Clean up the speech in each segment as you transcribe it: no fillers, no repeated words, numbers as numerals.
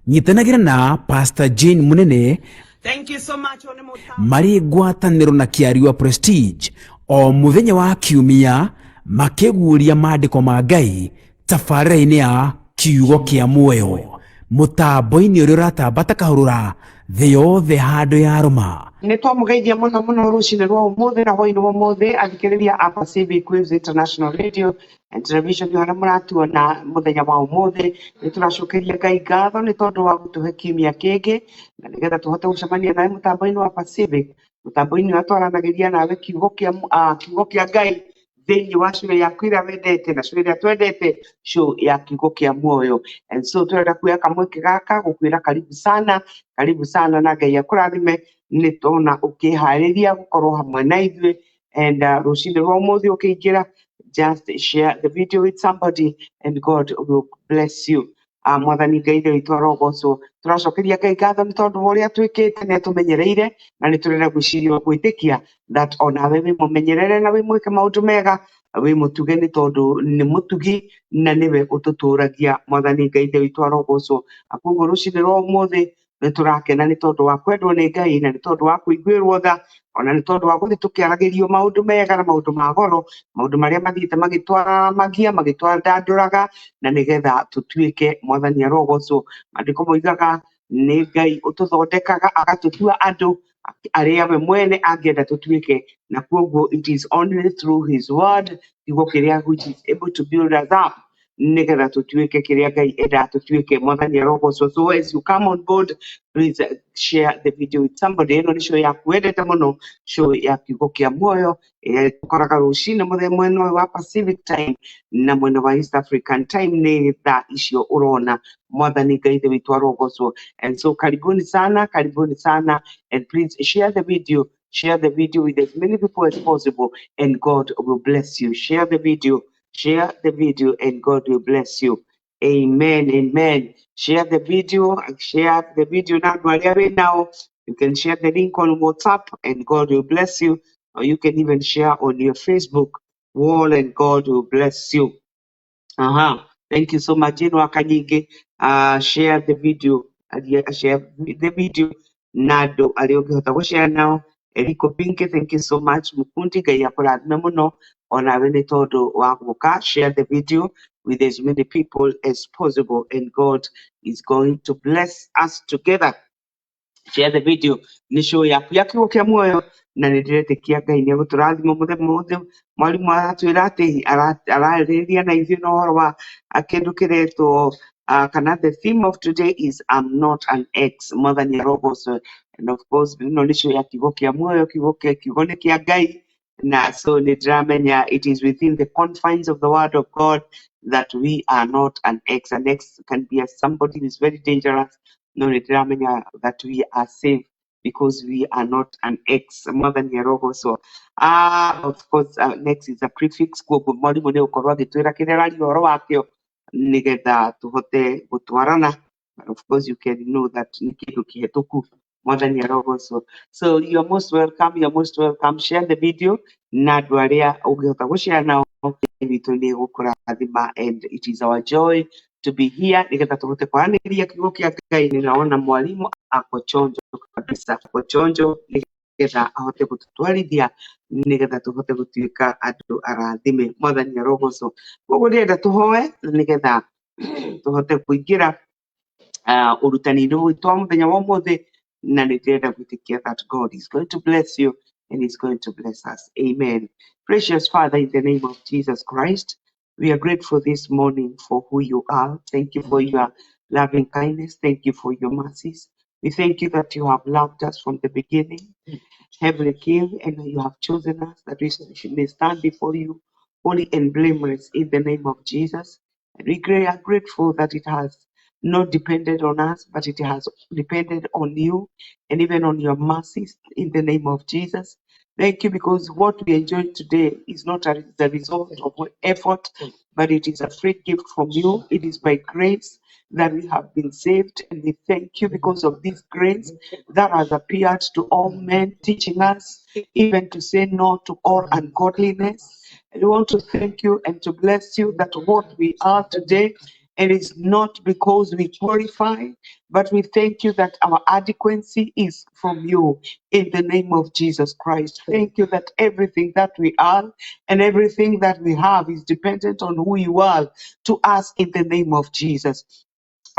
nyitanagira na Pastor Jane Munene. Thank you so much. Mari gwataniro na Kiariwa Prestige o muthenya wa kiumia makiguria maandiko ma Ngai tabarĩra-inĩ ya Kiugo kia MUOYO mutambo-inĩ ũrĩa ũratambata kahũrũra thĩ yothe handũ ya rũma. Nĩ twamũgeithia mũno mũno rũcinĩ rwa ũmũthĩ na hwaĩ-inĩ wa ũmũthĩ athikĩrĩria a Pacific Waves International Radio and Television harĩa mũratuona mũthenya wa ũmũthĩ. Nĩ tũracokeria Ngai ngatho nĩ tondũ wa gũtũhe kiumia kĩngĩ na nĩgetha tũhote gũcemania nawe mũtambo-inĩ wa Pacific, mũtambo-inĩ ũrĩa twaranagĩria nawe kiugo kĩa Ngai thĩinĩ wa show yaku ĩrĩa wendete na show ĩrĩa twendete, show ya kiugo kĩa MUOYO. And so tũrenda kuoya kamweke gaka gũkwĩra karibu sana na Ngai akũrathime. Nĩ tũrona ũkĩharĩria gũkorwo hamwe na ithuĩ and rũcinĩ rwa ũmũthĩ ũkĩingĩra, just share the video with somebody and God will bless you. Mwathani Ngai witũ arogocwo. Tũracokeria Ngai ngatho nĩ tondũ wa ũrĩa twĩkĩte nĩ atũmenyereire na nĩ tũrenda gwĩciria gwĩtĩkia that onawe wĩ mũmenyerere na wĩ mwĩke maũndũ mega, wĩ mũtuge nĩ tondũ nĩ mũtugi na nĩwe ũtũtũragia. Mwathani Ngai witũ arogocwo. Koguo rũcinĩ rwa ũmũthĩ nĩ tũrakena nĩ tondũ wa kwendwo nĩ Ngai na nĩ tondũ wa kũiguĩrwo tha, ona nĩ tondũ wa gũthiĩ tũkĩaragĩrio maũndũ mega na maũndũ ma goro, maũndũ marĩa mathiĩte magĩtwandandũraga na nĩgetha tũtuĩke. Mwathani arogocwo. Maandĩko moigaga nĩ Ngai ũtũthondekaga agatũtua andũ arĩa we mwene angĩenda tũtuĩke, na koguo it is only through his word, kiugo kĩrĩa which is able to build us up, nĩgetha tũtuĩke kĩrĩa Ngai endaga tũtuĩke. Mwathani arogocwo. So as you come on board, please share the video with somebody. Ĩno nĩ show yaku wendete mũno, show ya kiugo kĩa MUOYO ĩrĩa tũkoraga rũcinĩ mũthenya mwena ũyũ wa Pacific time na mwena wa East African time nĩ thaa icio ũrona. Mwathani Ngai witũ arogocwo. And so karibuni sana and please share the video with as many people as possible and God will bless you. Share the video and God will bless you. Amen. Share the video now. You can share the link on WhatsApp and God will bless you, or you can even share on your Facebook wall and God will bless you. Thank you so much. Kanyige. Share the video. Nado aliogehota kushare now. Eriko Pinke, thank you so much. Mukundi Gaya Kuradna Muno on Avene Todo Wakuka. Share the video with as many people as possible, and God is going to bless us together. Share the video. Ni show ya kiugo kĩa MUOYO na nĩ ndĩretĩkia Ngai nĩ egũtũrathima mũthenya wothe. Mwarimũ aratwĩra atĩ ararĩrĩria na ithuĩ na ũhoro wa kĩndũ kĩretwo kana the theme of today is I'm not an ex. Mwathani arogocwo. And of course ĩno nĩ show ya kiugo kĩa MUOYO, kiugo nĩ kĩa Ngai na so nĩ ndĩramenya it is within the confines of the word of God that we are not an ex. An ex can be somebody who is very dangerous. No, that we are safe because we are not an ex. Mwathani arogocwo. Of course, next is a prefix. Koguo mwarimũ nĩ ũkorwo agĩtwĩra kĩrĩa araria ũhoro wakĩo nĩgetha tũhote gũtwarana. Of course, you can know that nĩ kĩndũ kĩhetũku. Mwathani arogocwo. So you're most welcome. Share the video na andũ arĩa ũngĩhota gũshare nao witũ nĩ egũkũrathima, and it is our joy to be here nĩgetha tũhote kwaranĩria kiugo kĩa Ngai. Nĩnaona mwarimũ ako chonjo kabisa, nĩgetha ahote gũtũtwarithia nĩgetha tũhote gũtuĩka andũ arathime. Mwathani arogocwo. Koguo ndĩrenda tũhoe nĩgetha tũhote kũingĩra ũrutani-inĩ witũ wa mũthenya wa ũmũthĩ, na nĩ ndĩrenda gwĩtĩkia that God is going to bless you and is going to bless us. Amen. Precious Father, in the name of Jesus Christ, we are grateful this morning for who you are. Thank you for your loving kindness. Thank you for your mercies. We thank you that you have loved us from the beginning, Heavenly King, and you have chosen us that we may stand before you holy and blameless in the name of Jesus. And we are grateful that it has not depended on us, but it has depended on you and even on your mercies in the name of Jesus. Thank you, because what we enjoy today is not the result of effort, but it is a free gift from you. It is by grace that we have been saved, and we thank you because of this grace that has appeared to all men, teaching us even to say no to all ungodliness. And we want to thank you and to bless you that what we are today And it's not because we qualify, but we thank you that our adequacy is from you in the name of Jesus Christ. Thank you that everything that we are and everything that we have is dependent on who you are to us in the name of Jesus.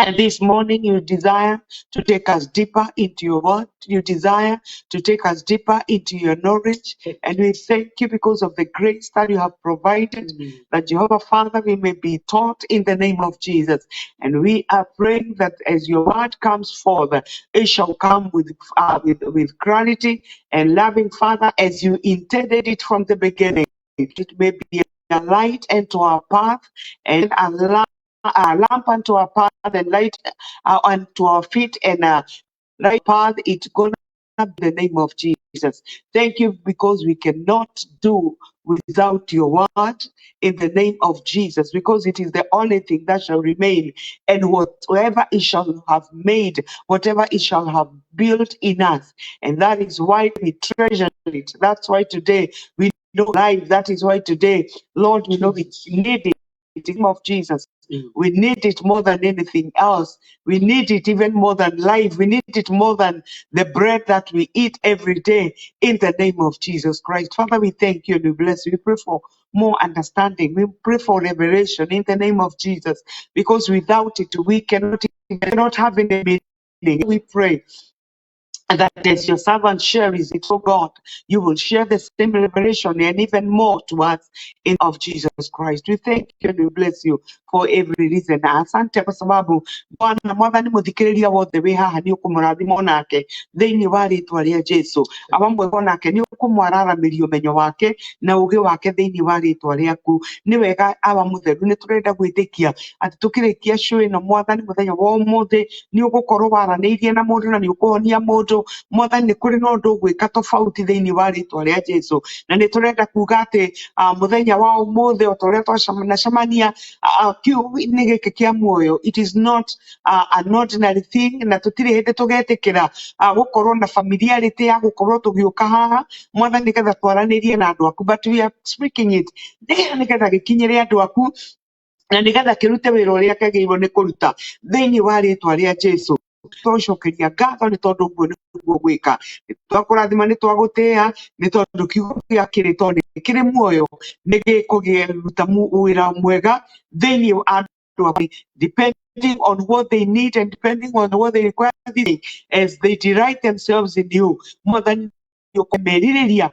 And this morning, you desire to take us deeper into your word. You desire to take us deeper into your knowledge. And we thank you because of the grace that you have provided, that Jehovah Father, we may be taught in the name of Jesus. And we are praying that as your word comes forth, it shall come with clarity and loving, Father, as you intended it from the beginning. It may be a light unto our path and a lamp unto our path and light unto our feet and a light path. It's gonna be the name of Jesus. Thank you because we cannot do without your word in the name of Jesus, because it is the only thing that shall remain, and whatever it shall have made, whatever it shall have built in us, and that is why we treasure it. That's why today we know life. That is why today, Lord, we know we need it. In the name of Jesus. We need it more than anything else. We need it even more than life. We need it more than the bread that we eat every day in the name of Jesus Christ. Father, we thank you and we bless you. We pray for more understanding. We pray for revelation in the name of Jesus, because without it, we cannot have any meaning. We pray and that as your servant shares it, oh God, you will share the same revelation and even more to us in of Jesus Christ. We thank you and we bless you for every reason. Asante kwa sababu Bwana mwathani muthikiriria wothe wi haha ni ukumurathima nake thiini wa ritwa ria Jesu. Abamwe nake ni ukumwararamiria umenyo wake na ugi wake thiini wa ritwa riaku. Ni wega aba mutheru ni turenda gwitikia ati tukirikia cui na mwathani muthenya wa umuthi ni ugukorwo waraniirie na mundu na ni ukuhonia mundu. Mwathani nĩ kũrĩ na ũndũ ũgwĩka tofauti thĩinĩ wa rĩtwa rĩa Jesu, na nĩ tũrenda kuga atĩ mũthenya wa ũmũthĩ o ta ũrĩa twacemania kiugo-inĩ gĩkĩ kĩa muoyo, it is not an ordinary thing, na tũtirĩ hĩndĩ tũgetĩkĩra gũkorwo na familiarity ya gũkorwo tũgĩũka haha Mwathani nĩgetha twaranĩrie na andũ aku, but we are speaking it nĩgetha gĩkinyĩre andũ aku na nĩgetha kĩrute wĩra ũrĩa kĩagĩrĩirwo nĩ kũruta thĩinĩ wa rĩtwa rĩa Jesu. Twacokeria ngatho nĩ tondũ ũguo nĩguo gwĩka. Twakũrathima nĩ twagũtĩĩa nĩ tondũ kiugo gĩaku kĩrĩ tondũ nĩ kĩrĩ muoyo nĩ gĩkũruta wĩra mwega thĩinĩ wa andũ aku, depending on what they need and depending on what they require as they delight themselves in you. Mwathani ũkũmerirĩria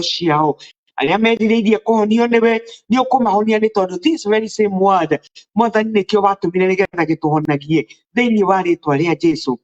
ciao arĩa merirĩirie kũhonio nĩwe nĩ ũkũmahonia nĩ tondũ this very same word Mwathani nĩkĩo watũmire nĩgetha gĩtũhonagie thĩinĩ wa rĩtwa rĩa Jesu.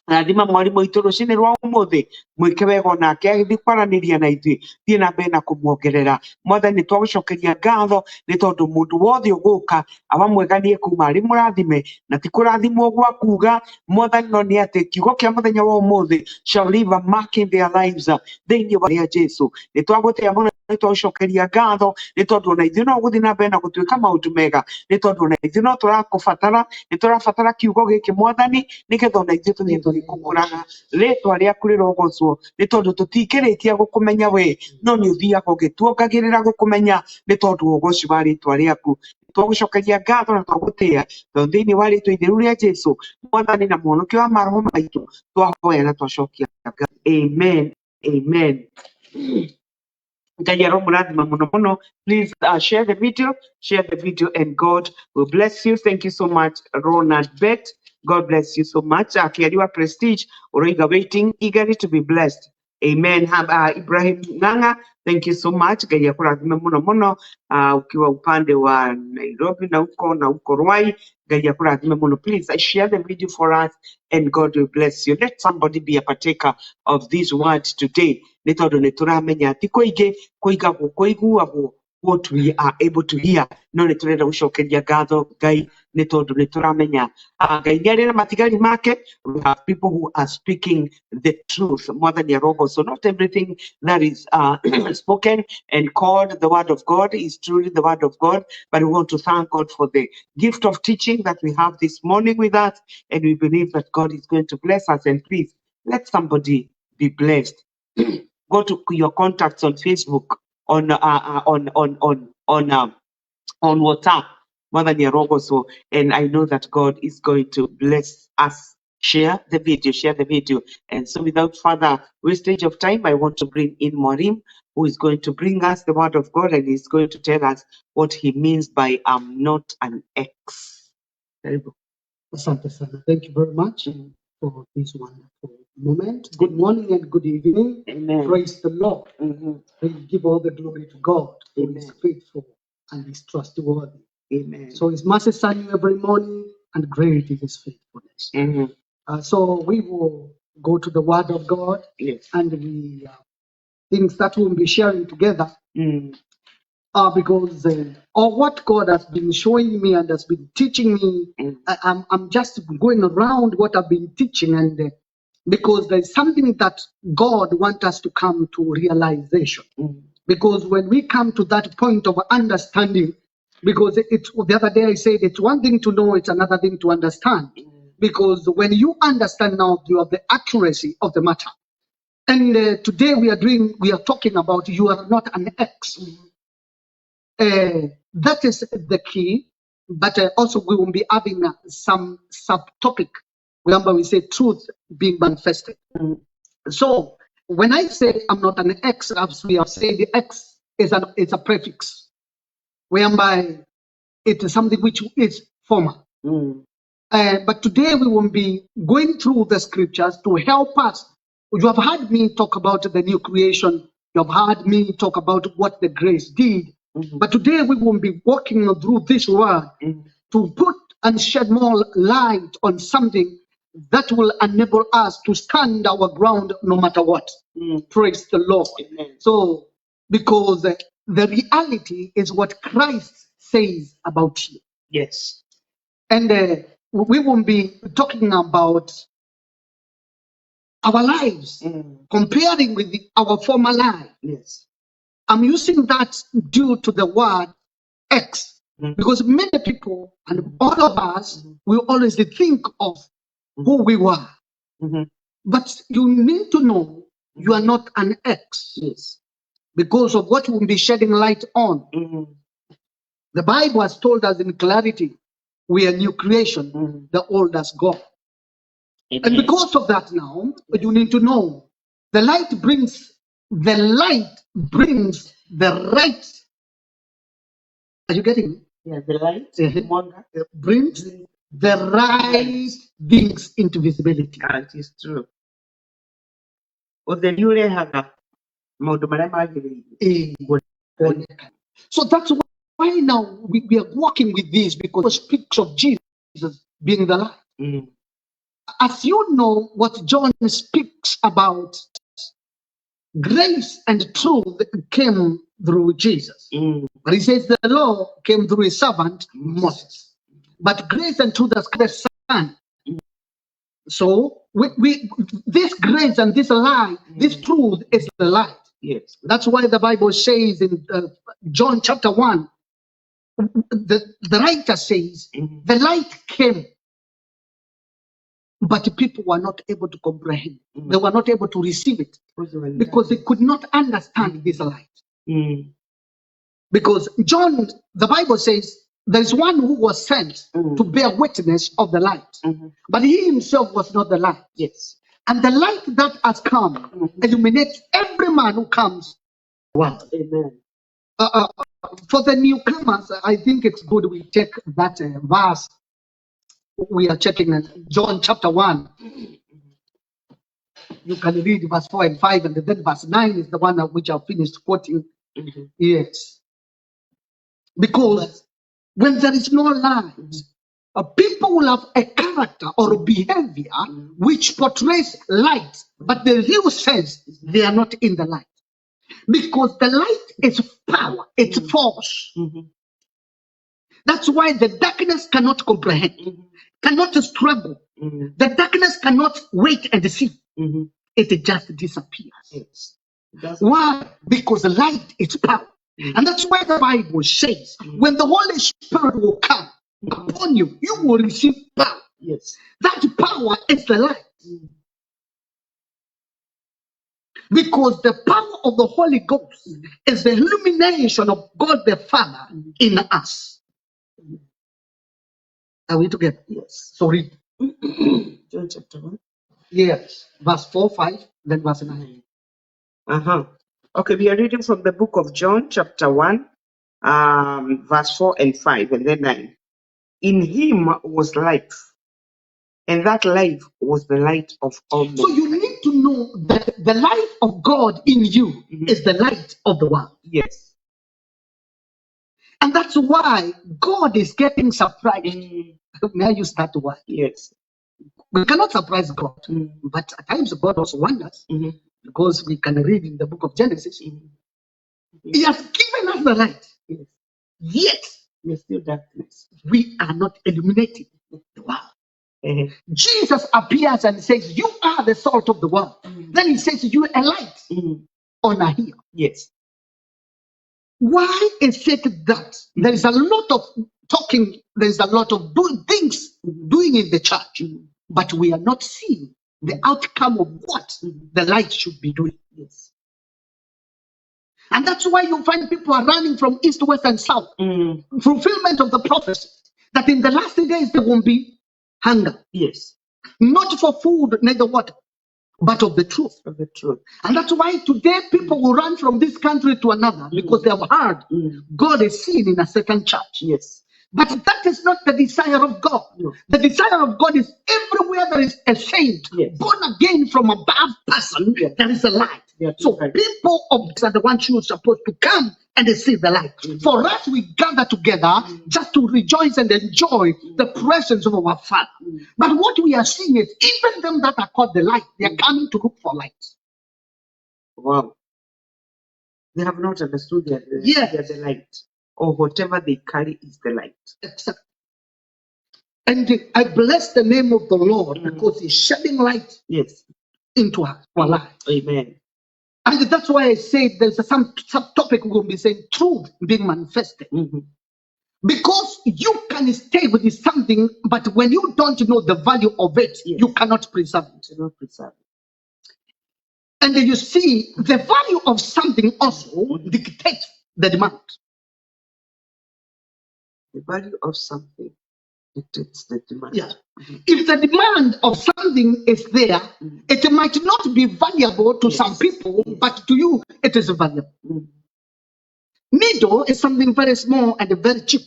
Rathima mwarimũ witũ rũcinĩ rwa ũmũthĩ, mwĩke wega onake agĩthiĩ kwaranĩria na ithuĩ, thiĩ na mbere na kũmuongerera. Mwathani nĩ twagũcokeria ngatho nĩ tondũ mũndũ wothe ũgũka aba mwega nĩ ekuma arĩ mũrathime, na ti kũrathimwo gwa kuga Mwathani no nĩ atĩ kiugo kĩa mũthenya wa ũmũthĩ shall leave a mark in their lives thĩinĩ wa rĩa Jesu. Nĩ twagũtĩĩa mũno, nĩ twagũcokeria ngatho nĩ tondũ ona ithuĩ no gũthiĩ na mbere na gũtuĩka maũndũ mega, nĩ tondũ ona ithuĩ no tũrakũbatara, nĩ tũrabatara kiugo gĩkĩ Mwathani nĩgetha ona ithuĩ tũthiĩ tũgĩkũkũraga rĩtwa rĩaku rĩrogocwo, nĩ tondũ tũtingĩrĩkia gũkũmenya we, no nĩ ũthiaga ũgĩtuongagĩrĩra gũkũmenya nĩ tondũ wa ũgoci wa rĩtwa rĩaku. Twagũcokeria ngatho na twagũtĩĩa tondũ thĩinĩ wa rĩtwa itheru rĩa Jesu Mwathani na mũhonokia wa maroho maitũ twahoya na twacokia ngatho. Amen. Amen. Please share the video, and God will bless you. Thank you so much, Ronald Bet. God bless you so much. Kiariwa Prestige, Origa waiting eagerly to be blessed. Amen. Ibrahim Nganga, thank you so much. Gaya kurazime muno ukiwa upande wa Nairobi na uko Ruai. Gaya kurazime muno. Please share the video for us and God will bless you. Let somebody be a partaker of these words today. Netodo neturamenya ati koige koiga koiguagwo what we are able to hear. No neturenda gucokeria ngatho Ngai netodo neturamenya Ngai nĩ arĩ na matigari make. We have people who are speaking the truth more than your rogo. So not everything that is spoken and called the word of God is truly the word of God, but we want to thank God for the gift of teaching that we have this morning with us, and we believe that God is going to bless us. And please let somebody be blessed. Go to your contacts on Facebook, on WhatsApp, Mother Nyarogoso, and I know that God is going to bless us. Share the video. And so without further wastage of time, I want to bring in Morim, who is going to bring us the word of God and is going to tell us what he means by I'm not an ex. Terrible. Asante sana. Thank you very much for this wonderful moment. Good morning and good evening. Amen. Praise the Lord. Mm-hmm. We give all the glory to God, who Amen. is faithful and is trustworthy. Amen. So his mercies are new every morning, and great is his faithfulness. Mm-hmm. So we will go to the Word of God, Yes. and we things that we'll be sharing together. Because of what God has been showing me and has been teaching me, I'm just going around what I've been teaching, and because there's something that God wants us to come to realization. Because when we come to that point of understanding, because it's the other day I said it's one thing to know, it's another thing to understand. Because when you understand now, you have the accuracy of the matter. And today we are talking about you are not an ex. That is the key, but also we will be having some subtopic whereby we say truth being manifested. So when I say I'm not an ex, as we have said, the ex is a prefix, whereby it is something which is former. But today we will be going through the scriptures to help us. You have heard me talk about the new creation. You have heard me talk about what the grace did. But today we will be walking through this word to put and shed more light on something that will enable us to stand our ground no matter what. Praise the Lord. Amen. So, because the reality is what Christ says about you. Yes. And we will be talking about our lives, comparing with our former life. Yes. I'm using that due to the word X, because many people and all of us will always think of who we were. But you need to know you are not an X. Yes. Because of what we'll be shedding light on. The Bible has told us in clarity, we are new creation, the old has gone. Amen. And because of that now, you need to know the light brings the right. Are you getting me? Yeah, the light Brings the right things into visibility. it is true. The new So that's why now we are working with this, because it speaks of Jesus being the light. As you know, what John speaks about, grace and truth came through Jesus. But he says the law came through his servant Moses. But grace and truth has come the Son. So this grace and this light, this truth is the light. Yes. That's why the Bible says in John chapter 1, the writer says, the light came, but the people were not able to comprehend. They were not able to receive it because they could not understand this light. Because John, the Bible says, there is one who was sent to bear witness of the light, but he himself was not the light. Yes. And the light that has come illuminates every man who comes. Wow. Amen. For the newcomers, I think it's good we take that verse. We are checking John chapter 1. You can read verse 4 and 5, and then verse 9 is the one which I finished quoting. Yes. Because when there is no light, people will have a character or a behavior which portrays light, but the real sense, they are not in the light. Because the light is power, it's force. That's why the darkness cannot comprehend, cannot struggle. The darkness cannot wait and see. It just disappears. Why? Because the light is power. And that's why the Bible says, when the Holy Spirit will come upon you, you will receive power. Yes. That power is the light. Because the power of the Holy Ghost is the illumination of God the Father in us. Are we together? Yes. So read. John chapter 1. Yes. Verse 4, 5, then verse 9. Okay, we are reading from the book of John, chapter 1, verse 4 and 5, and then 9. In him was life, and that life was the light of all men. So you need to know that the life of God in you is the light of the world. Yes. And that's why God is getting surprised. May I use that word? Yes. We cannot surprise God, but at times God also wonders, because we can read in the book of Genesis, He has given us the light, yet There's still darkness. we are not illuminated the world. Jesus appears and says, you are the salt of the world. Then he says, you are a light on a hill. Yes. Why is it that there is a lot of talking, there is a lot of doing things doing in the church, but we are not seeing the outcome of what the light should be doing? Yes. And that's why you find people are running from east, west, and south. Fulfillment of the prophecy that in the last days there won't be hunger. Yes. Not for food, neither water, but of the truth. Of the truth. And that's why today people will run from this country to another because they have heard God is seen in a certain church. Yes. But that is not the desire of God. No. The desire of God is everywhere there is a saint, born again from above person, there is a light. So people are the ones who are supposed to come and they see the light. For us, we gather together just to rejoice and enjoy the presence of our Father. But what we are seeing is even them that are called the light, they are coming to look for light. Wow. They have not understood that they are the light, or whatever they carry is the light. Exactly. And I bless the name of the Lord because He's shedding light into our life. Amen. And that's why I say there's some subtopic we're going to be saying, truth being manifested. Because you can stay with something, but when you don't know the value of it, you cannot preserve it. You cannot preserve it. And you see, the value of something also dictates the demand. The value of something dictates the demand. Yeah. If the demand of something is there, it might not be valuable to some people, but to you, it is valuable. Needle is something very small and very cheap.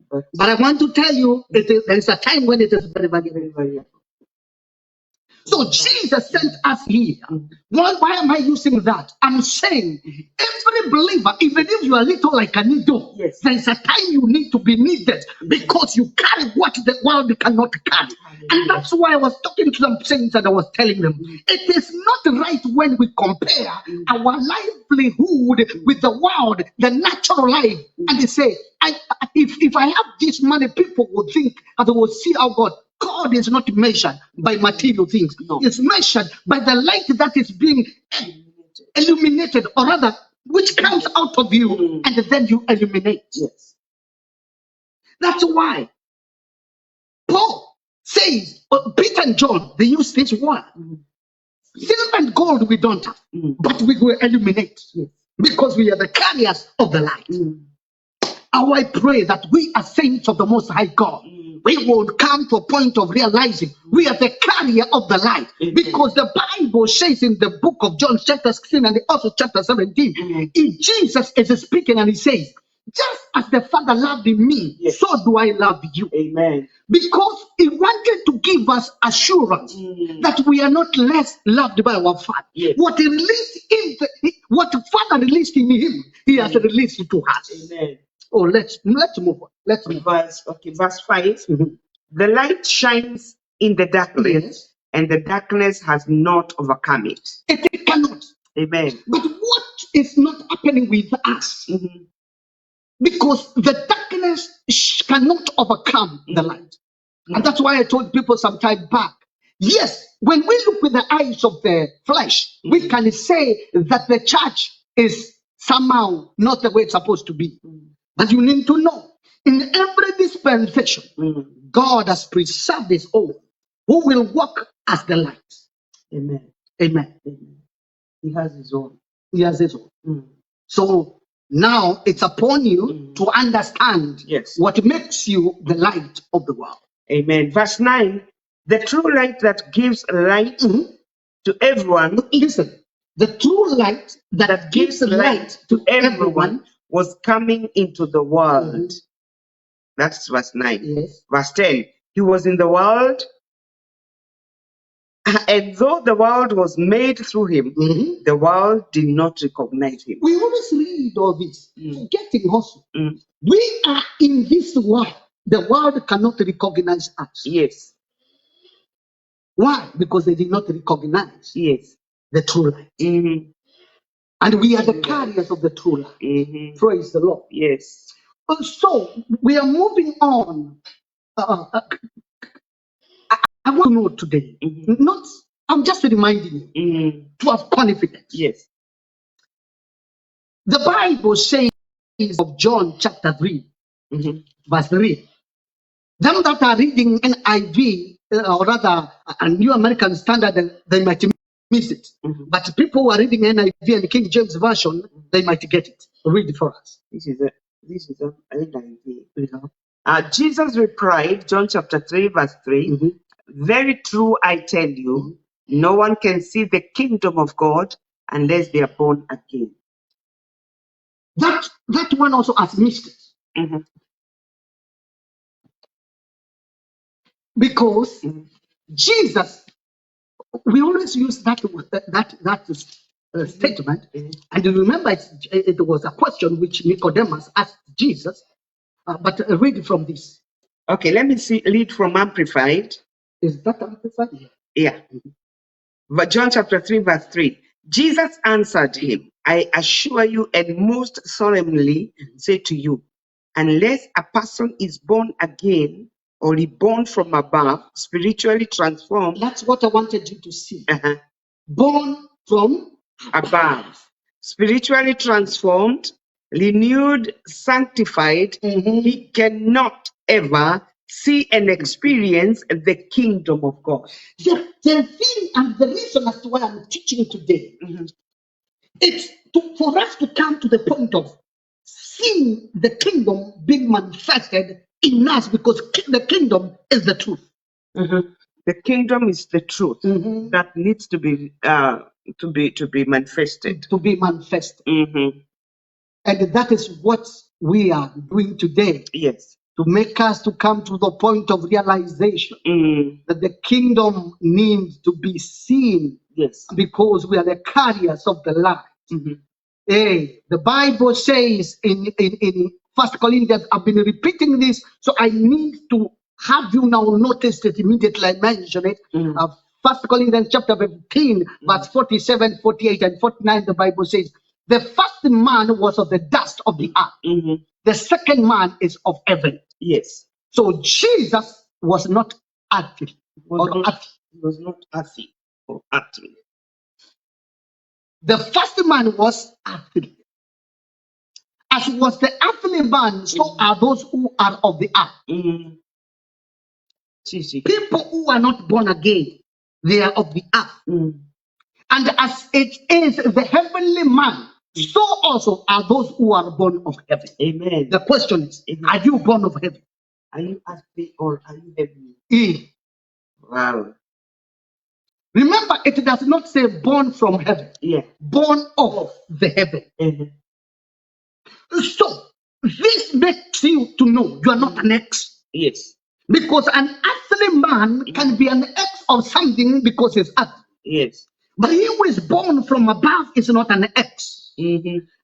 But I want to tell you, there is a time when it is very valuable. So Jesus sent us here. Why am I using that? I'm saying every believer, even if you are little like a needle, there is a time you need to be needed because you carry what the world cannot carry. And that's why I was talking to some saints and I was telling them, it is not right when we compare our livelihood with the world, the natural life, and they say, if I have this money, people will think and they will see how God is not measured by material things. No. It's measured by the light that is being illuminated, or rather, which comes out of you, and then you illuminate. Yes. That's why Paul says, Peter and John, they use this word. Silver and gold we don't have, but we will illuminate because we are the carriers of the light. How I pray that we are saints of the Most High God, we will come to a point of realizing we are the carrier of the light. Because the Bible says in the book of John chapter 16 and also chapter 17, in Jesus is speaking and he says, just as the Father loved me, so do I love you. Amen. Because he wanted to give us assurance that we are not less loved by our Father. What he released what Father released in him, he has released to us. Amen. Oh, let's move on. Let's move. Verse 5. The light shines in the darkness, and the darkness has not overcome it. It cannot. Amen. But what is not happening with us? Because the darkness cannot overcome the light. And that's why I told people some time back, yes, when we look with the eyes of the flesh, we can say that the church is somehow not the way it's supposed to be. But you need to know, in every dispensation, God has preserved his own, who will walk as the light. Amen. Amen. He has his own. He has his own. So Now it's upon you to understand Yes. what makes you the light of the world. Amen. Verse 9, the true light that gives light to everyone, Listen, the true light that gives light to everyone. was coming into the world. That's verse 9. Yes. Verse 10, he was in the world, and though the world was made through him, the world did not recognize him. We always read all this, forgetting also. We are in this world. The world cannot recognize us. Yes. Why? Because they did not recognize Yes. the true light. And we are the carriers of the true light. Praise the Lord. Yes. So we are moving on. I want to know today, I'm just reminding you to have confidence. Yes. The Bible says of John chapter 3, verse 3. Them that are reading NIV, or rather a New American Standard, they might miss it. But people who are reading NIV and King James Version, they might get it. Read it for us. This is a NIV. Jesus replied, John chapter 3, verse 3, very true I tell you, no one can see the kingdom of God unless they are born again. That one also has missed it. Because Jesus, we always use that statement, and you remember it was a question which Nicodemus asked Jesus. But read from this. Okay, let me read from Amplified. Is that Amplified? Yeah. But John chapter 3, verse 3. Jesus answered him, I assure you and most solemnly say to you, unless a person is born again or reborn from above, spiritually transformed. That's what I wanted you to see. Born from above, spiritually transformed, renewed, sanctified, he cannot ever see and experience the kingdom of God. The thing and the reason as to why I'm teaching today, it's for us to come to the point of seeing the kingdom being manifested in us, because the kingdom is the truth. The kingdom is the truth that needs to be manifested. To be manifested. And that is what we are doing today. Yes. To make us to come to the point of realization that the kingdom needs to be seen. Yes. Because we are the carriers of the light. The Bible says in 1 Corinthians, I've been repeating this, so I need to have you now notice it immediately. I mention it. 1 Corinthians chapter 15, verse 47, 48, and 49, the Bible says, the first man was of the dust of the earth. The second man is of heaven. Yes. So Jesus was not earthly. He was not earthly or earthly. The first man was earthly. As was the earthly man, so are those who are of the earth. People who are not born again, they are of the earth. And as it is the heavenly man, so also are those who are born of heaven. Amen. The question is, are you born of heaven? Are you earthly or are you heavenly? Wow. Remember, it does not say born from heaven. Born of the heaven. So, this makes you to know you are not an X. Yes. Because an earthly man can be an X of something because he's earth. Yes. But he who is born from above is not an X.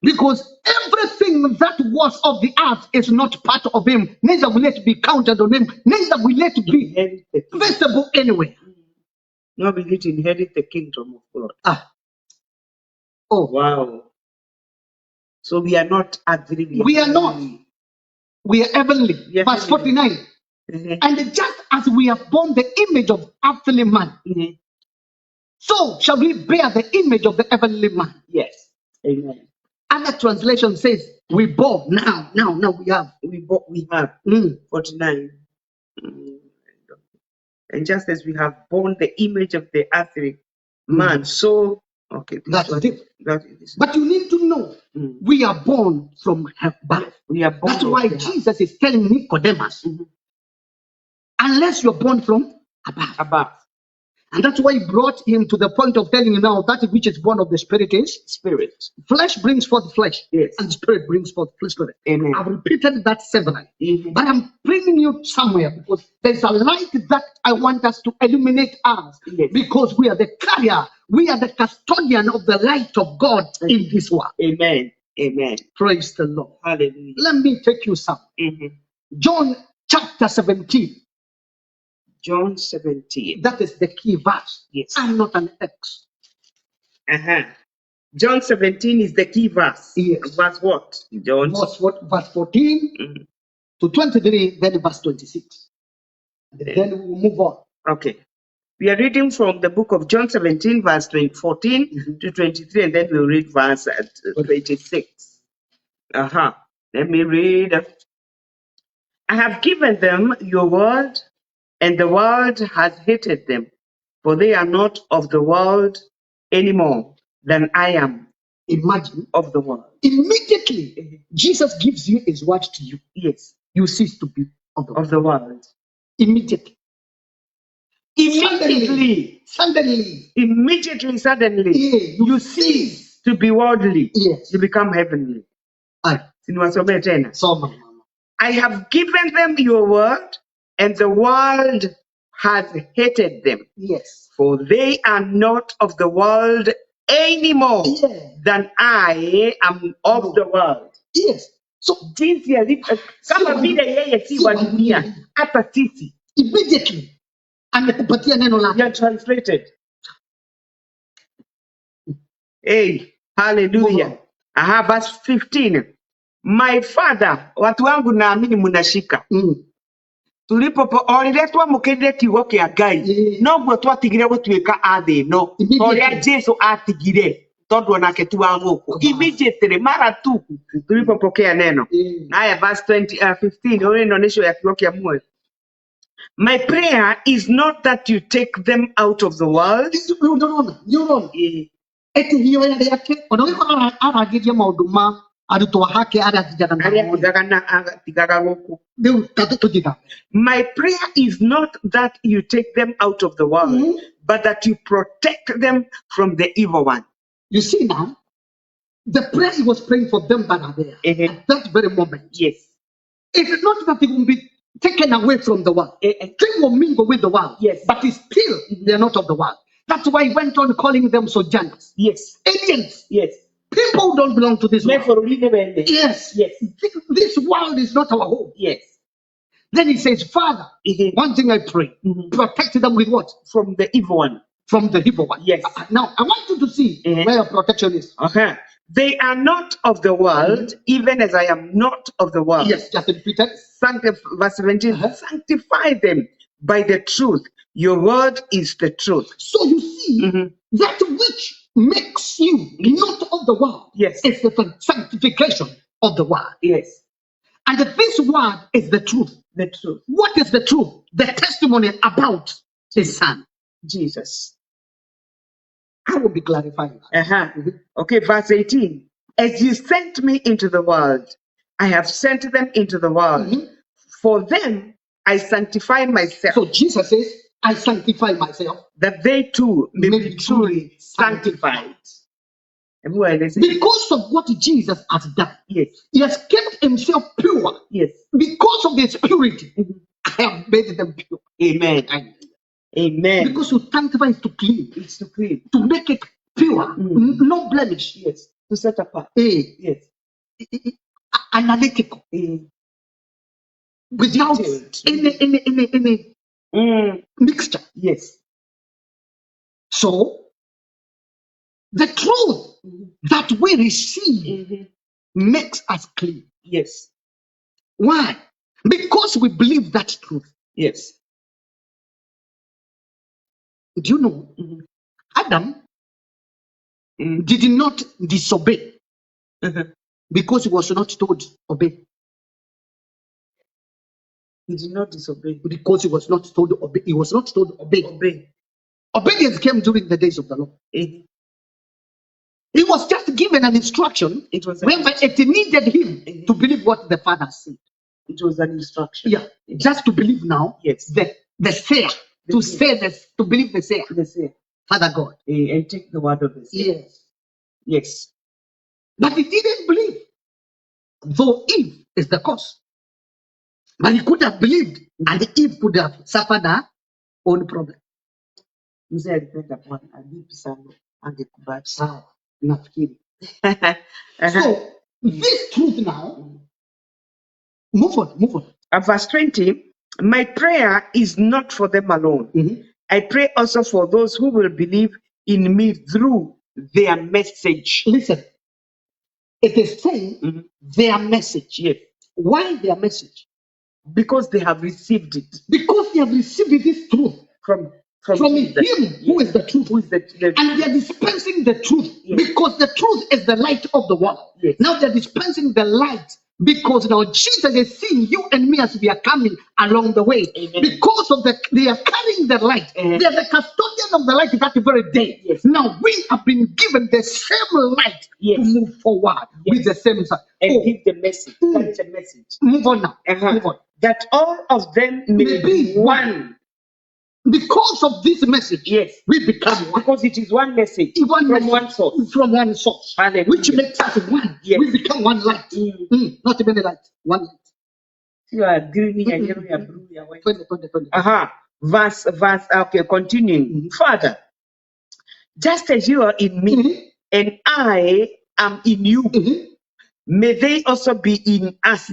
Because everything that was of the earth is not part of him. Neither will it be counted on him. Neither will it be visible anywhere. Nor will it inherit the kingdom of God. Oh. Wow. So we are not earthly. We are not. We are heavenly. Verse 49. And just as we have borne the image of earthly man, so shall we bear the image of the heavenly man. Yes. Amen. Other translation says, we bore now we have. We have. 49. And just as we have borne the image of the earthly man, so Okay. That's one- different. That is. But you need to know we are born from birth. We are born. That's why Jesus is telling Nicodemus, unless you're born from above. And that's why he brought him to the point of telling you now that which is born of the spirit is spirit. Flesh brings forth flesh, Yes. and spirit brings forth spirit. Amen. I've repeated that several, but I'm bringing you somewhere because there's a light that I want us to illuminate us, Yes. because we are the carrier, we are the custodian of the light of God in this world. Amen. Amen. Praise the Lord. Hallelujah. Let me take you some. John chapter 17. John 17. That is the key verse. Yes. I'm not an ex. John 17 is the key verse. Yes. Verse what? John. Verse 14 to 23, then verse 26. Then we will move on. Okay. We are reading from the book of John 17, verse 14 to 23, and then we'll read verse 26. Let me read. I have given them your word, and the world has hated them, for they are not of the world any more than I am. Imagine Of the world. Immediately, Jesus gives you his word to you. Yes. You cease to be of the world. Immediately. Suddenly. Suddenly. Yeah, you cease to be worldly. Yes. You become heavenly. Aye. Siniwasomee tena. Soma. I have given them your word, and the world has hated them. Yes. For they are not of the world any more than I am of the world. Yes. So Jinsi alivyo kama vile yeye si wa dunia, hata sisi. Immediately amekupatia neno lake. You are translated. Hey, hallelujah. Verse 15. My father, watu wangu naamini munashika. Oriretwa mukirire kiugo kia Ngai noguo twatigire gutuika athi no oria Jesu atigire tondu onake tu wa guku immediately mara tu tulipopokea neno. Haya, verse 15 ino nisho ya kiugo kia muoyo. My prayer is not that you take them out of the world. Eti hiyo yake onawe aragiria maundu ma arutwo hake aria atigaga guku. My prayer is not that you take them out of the world, but that you protect them from the evil one. You see now, the prayer he was praying for them that are there at that very moment. Yes. It's not that they will be taken away from the world. They will mingle with the world. Yes. But still, they are not of the world. That's why he went on calling them sojourners. Yes. Aliens. Yes. People who don't belong to this world. Yes. Yes. This world is not our home. Yes. Then he says, Father, one thing I pray, protect them with what? From the evil one. From the evil one. Yes. Now, I want you to see where your protection is. They are not of the world, even as I am not of the world. Yes, just repeat it. Verse 17, sanctify them by the truth. Your word is the truth. So you see, that which makes you not of the world is the sanctification of the word. Yes. And this word is the truth. The truth. What is the truth? The testimony about his son, Jesus. I will be clarifying that. Okay, verse 18. As you sent me into the world, I have sent them into the world. For them, I sanctify myself. So Jesus says, I sanctify myself, that they too may be truly sanctified. Because of what Jesus has done. Yes. He has kept himself pure. Yes. Because of his purity, I have made them pure. Amen. Amen. Because to sanctify is to clean. It's to clean. To make it pure. No blemish. Yes. To set apart. Yes. Analytical. Without any mixture. Yes. So, the truth that we receive makes us clean. Yes. Why? Because we believe that truth. Yes. Do you know? Adam did not disobey because he was not told obey. He did not disobey because he was not told obey. He was not told obey. Obey. Obedience came during the days of the Lord. He was just given an instruction It was whereby it needed him to believe what the Father said. It was an instruction. Yeah, just to believe now. Yes. The sayer, to say this, to believe the sayer. The sayer. Father God. And take the word of the sayer. Yes. Yes. But he didn't believe. Though Eve is the cause. But he could have believed, and Eve could have suffered her own problem. Mzee alipenda Bwana, alipi sana, angekubali. Sawa, nafikiri. Uh-huh. So, this truth now, move on. Verse 20, my prayer is not for them alone. Mhm. I pray also for those who will believe in me through their message. Listen, it is saying their message. Yes. Why their message? Because they have received it Because they have received this truth from from Jesus. him who is the truth. Who is the And they are dispensing the truth Yes. because the truth is the light of the world. Yes. Now they're dispensing the light because now Jesus is seeing you and me as we are coming along the way. Amen. Because of they are carrying the light. Uh-huh. They are the custodian of the light that very day. Yes. Now we have been given the same light Yes. to move forward Yes. with the same side. and give the message. Mm. Carry the message. Move on now. Uh-huh. Move on. That all of them may be one. Because of this message, Yes. we become one. Because it is one message One from message, one source. From one source. Hallelujah. Which makes us one. Yes. We become one light. Not many lights. One light. You are green, you are yellow, you are blue, you are white. 20. Verse, okay, continuing. Father, just as you are in me and I am in you, may they also be in us,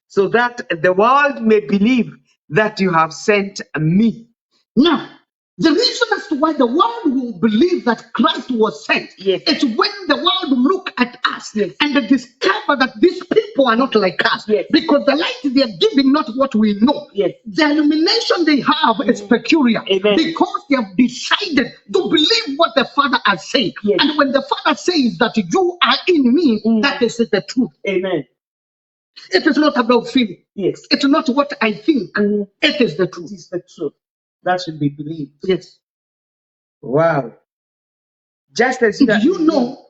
so that the world may believe that you have sent me. Now, the reason as to why the world will believe that Christ was sent Yes. is when the world look at us Yes. and they discover that these people are not like us. Yes. Because the light they are giving not what we know. Yes. The illumination they have is peculiar. Amen. Because they have decided to believe what the Father has said. Yes. And when the Father says that you are in me, that is the truth. Amen. It is not about feeling. Yes. It's not what I think. It is the It truth. is the truth. That should be believed. Yes. Wow. Just as Do you know,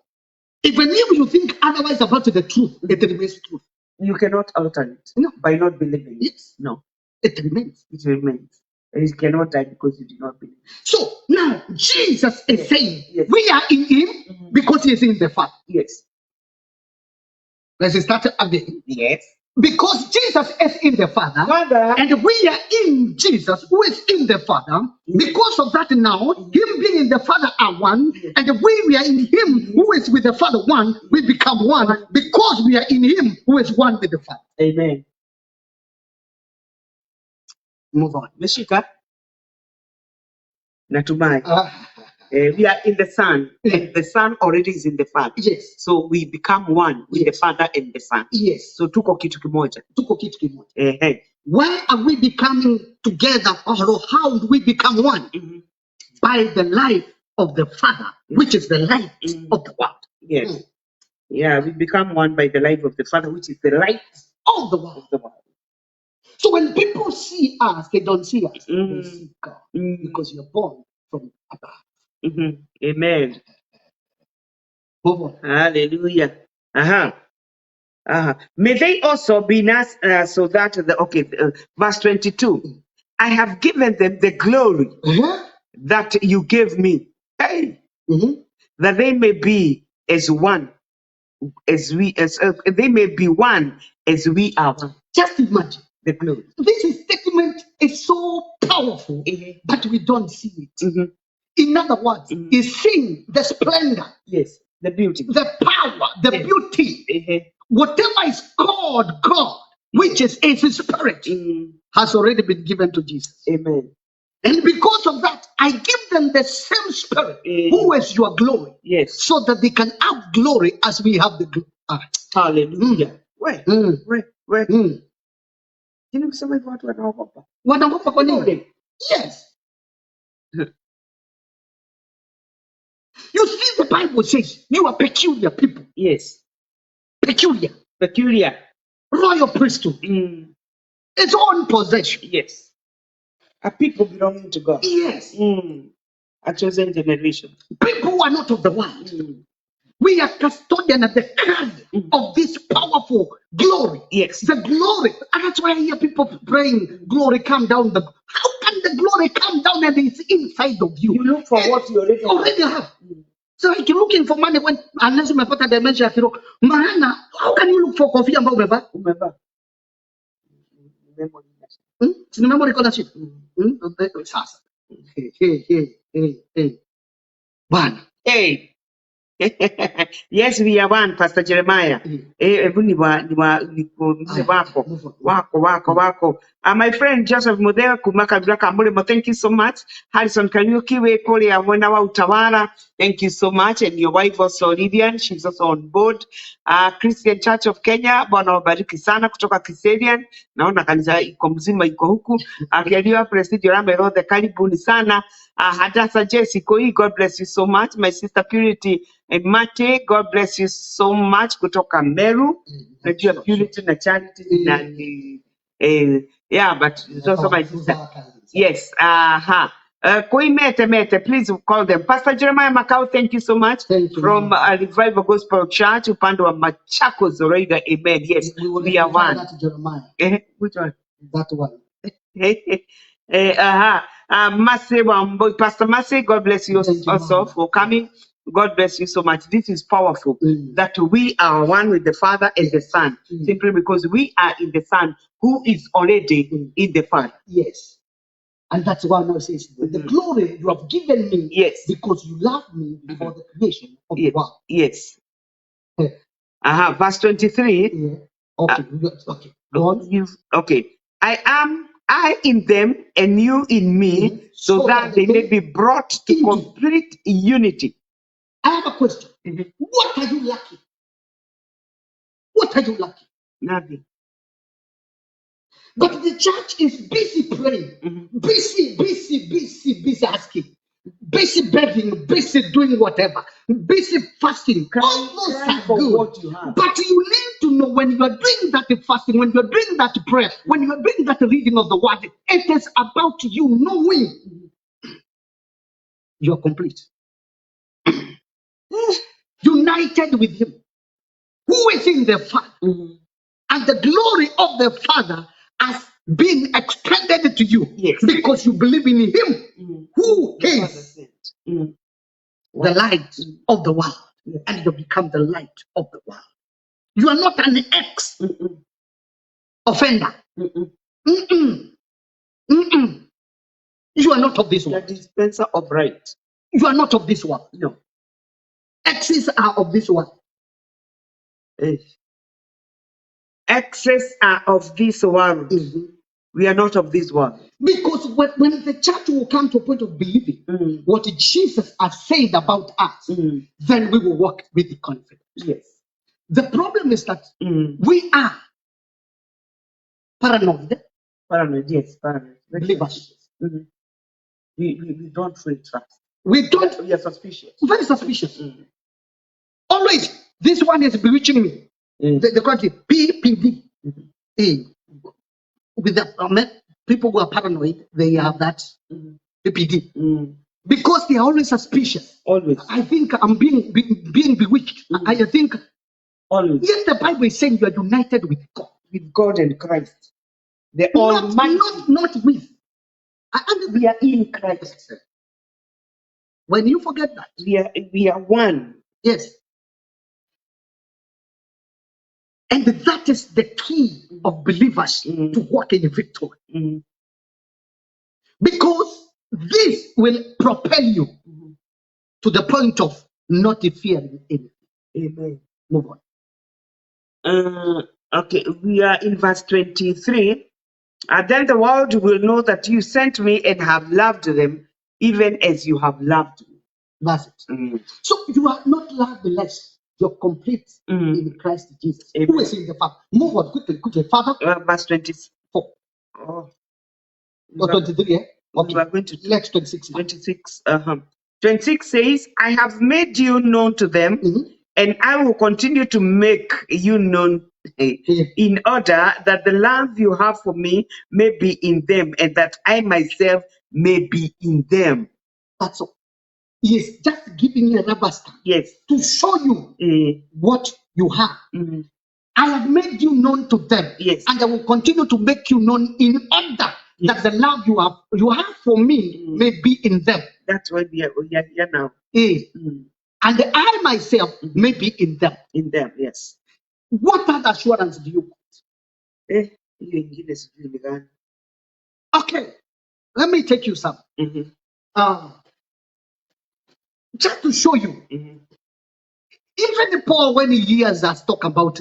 even if you think otherwise about the truth, it remains truth. you cannot alter it. No. By not believing it. Yes. No. It remains. It remains. And it cannot die because you do not believe. So now Jesus is saying Yes. we are in him because he is in the Father. Yes. Let's start again. Yes. Because Jesus is in the Father, Father. and we are in Jesus who is in the Father. Because of that now, him being in the Father are one, and we are in him who is with the Father one, we become one because we are in him who is one with the Father. Amen. Move on. Meshika. Natumai. We are in the Son, and the Son already is in the Father. Yes. So we become one with the Father and the Son. Yes. So tuko kitu kimoja. Tuko kitu kimoja. Why are we becoming together, or how do we become one? By the life of the Father, which is the light of the world. Yes. Yeah, we become one by the life of the Father, which is the light of the world. So when people see us, they don't see us. They see God. Because you're born from above. Amen. Move on. Hallelujah. May they also be in us, so that verse 22. I have given them the glory that you gave me. Hey. That they may be as one, as we as they may be one as we are one. Just imagine the glory. This statement is so powerful, but we don't see it. In other words, is seeing the splendor, yes, the beauty, the power, the beauty. Whatever is called God, which is His Spirit, has already been given to Jesus. Amen. And because of that, I give them the same Spirit, who is your glory, yes, so that they can have glory as we have the glory. Hallelujah. Where? You know, some of what wanaogopa kwa nini? Yes. You see, the Bible says you are peculiar people. Yes. Peculiar. Royal priesthood. Its own possession. Yes. A people belonging to God. Yes. A chosen generation. People who are not of the world. We are custodian of the card of this powerful glory. Yes. The glory. And that's why I hear people praying, glory come down. How can the glory come down and it's inside of you? You look for what you already have. have. So like you're looking for money when unless you umepata dimension ya kiroho. Maana, how can you look for kofia ambayo umevaa? Ni memory scholarship. Sasa. Hey. Bwana. Hey. Yes, we are one, Pastor Jeremiah. Hebu ni mzee wako. My friend Joseph Mudeo kumaka Braka Mulimo, thank you so much. Harrison Kariuki we kole ya mwana wa utawala, thank you so much. And your wife also Lydian, she's also on board. Christian Church of Kenya, Bwana wabariki sana kutoka Kiserian. Naona kanisa iko mzima iko huku. Akialiwa Prestige Rambe Rode, karibuni sana. Hadassah Jessica, God bless you so much. My sister Purity and Mate, God bless you so much. Kutoka Meru, najua Purity na Charity na yeah, but it's also my sister. Yes, Koi Mete, please call them. Pastor Jeremiah Macau, thank you so much. Thank you, from Revival Gospel Church, upande wa Machakos, Zoraida, amen. Yes, we are one. That Jeremiah. Which one? That one. Pastor Massey, God bless you also for coming. God bless you so much. This is powerful that we are one with the Father and the Son, simply because we are in the Son who is already in the Father. Yes. And that's why now says the glory you have given me, yes, because you loved me before the creation of the world. Yes. Verse 23. Yeah. Okay. Go on. Okay. I in them and you in me, so that they may be brought to complete unity. I have a question. What are you lacking? What are you lacking? Nothing. But the church is busy praying, busy asking, busy begging, busy doing whatever, busy fasting. All those are good. What you have. But you need to know when you are doing that fasting, when you are doing that prayer, when you are doing that reading of the word, it is about you knowing you are complete. United with him, who is in the Father, and the glory of the Father has been extended to you, because you believe in him, who is the light of the world, and you become the light of the world. You are not an ex offender. You are not of this world. The dispenser of right. You are not of this world. No. Exes are of this world. Exes are of this world. We are not of this world. Because when the church will come to a point of believing what Jesus has said about us, then we will walk with the confidence. Yes. The problem is that we are paranoid. Paranoid, yes, paranoid. Believers. We don't fully trust. We don't. We are suspicious. Very suspicious. Always, this one is bewitching me. The country PPD. With the people who are paranoid, they have that PPD. Because they are always suspicious. Always. I think I'm being bewitched. I think always. Yes, the Bible is saying you are united with God. With God and Christ. The Almighty. Not with. And we are in Christ. When you forget that, we are one. Yes. And that is the key of believers to walk in victory. Because this will propel you to the point of not fearing anything. Amen. Move on. Okay, we are in verse 23. And then the world will know that you sent me and have loved them, even as you have loved me. That's it. So you are not loved less. You're complete in Christ Jesus. Amen. Who is in the Father? Move on quickly. Father. Verse 24. Oh, 23, eh? Okay. We are going to next 26. 26. 26 says, I have made you known to them, and I will continue to make you known in order that the love you have for me may be in them, and that I myself may be in them. That's all. is just giving you a rubber stamp Yes. to show you what you have. I have made you known to them, Yes. and I will continue to make you known in order that the love you have for me may be in them. That's why we are here now. And I myself may be in them. In them, yes. What other assurance do you want? Okay, let me take you some. Just to show you, even Paul, when he hears us talk about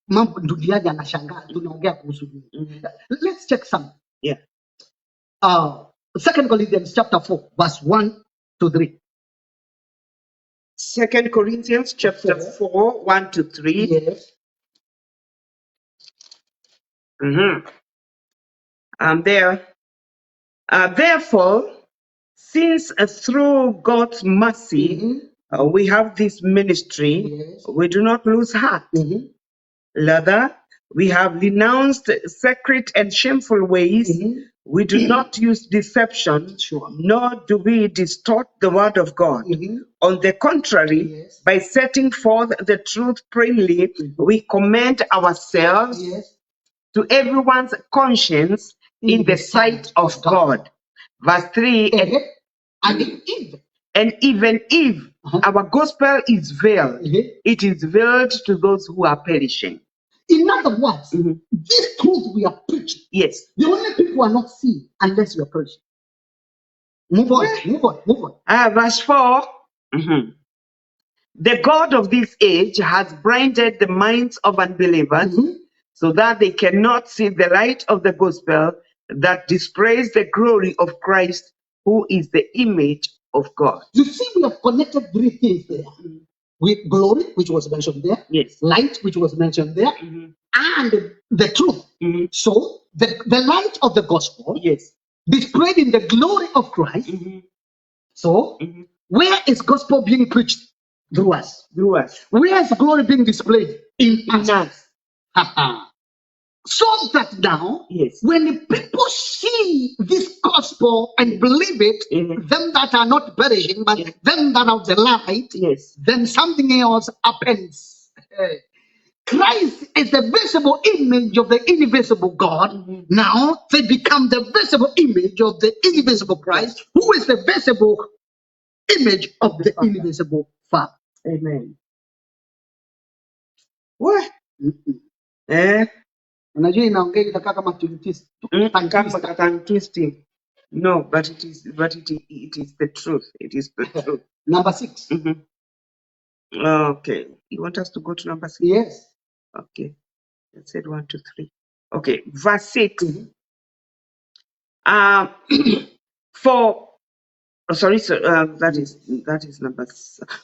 mambo duniani anashangaa, tunaongea kuhusu nini? Let's check some. Yeah. 2 Corinthians chapter 4, verse 1 to 3. 2 Corinthians chapter 4, 1 to 3. Yes. And there. Therefore, since through God's mercy we have this ministry, we do not lose heart. Rather, we have renounced secret and shameful ways. We do not use deception, nor do we distort the word of God. On the contrary, by setting forth the truth plainly, we commend ourselves to everyone's conscience in the sight of God. Verse 3, and even if our gospel is veiled, it is veiled to those who are perishing. In other words, this truth we are preaching, Yes. the only people are not seeing unless you are preaching. Move on. Verse 4. The God of this age has blinded the minds of unbelievers so that they cannot see the light of the gospel that displays the glory of Christ, who is the image of God. You see, we have connected three things there. With glory, which was mentioned there. Yes. Light, which was mentioned there. And the truth. So, the light of the gospel displayed in the glory of Christ. So, where is gospel being preached? Through us. Where is glory being displayed? In us. So that now, when the people see this gospel and believe it, them that are not perishing, but them that are of the light, then something else happens. Christ is the visible image of the invisible God. Now they become the visible image of the invisible Christ, who is the visible image of the invisible Father. Amen. What? Unajua inaongea itakaa kama Kama twisting. No, but it is the truth. It is the truth. Number 6. Okay. You want us to go to number 6? Yes. Okay. I said 1 to 3. Okay. Verse 6. That is number.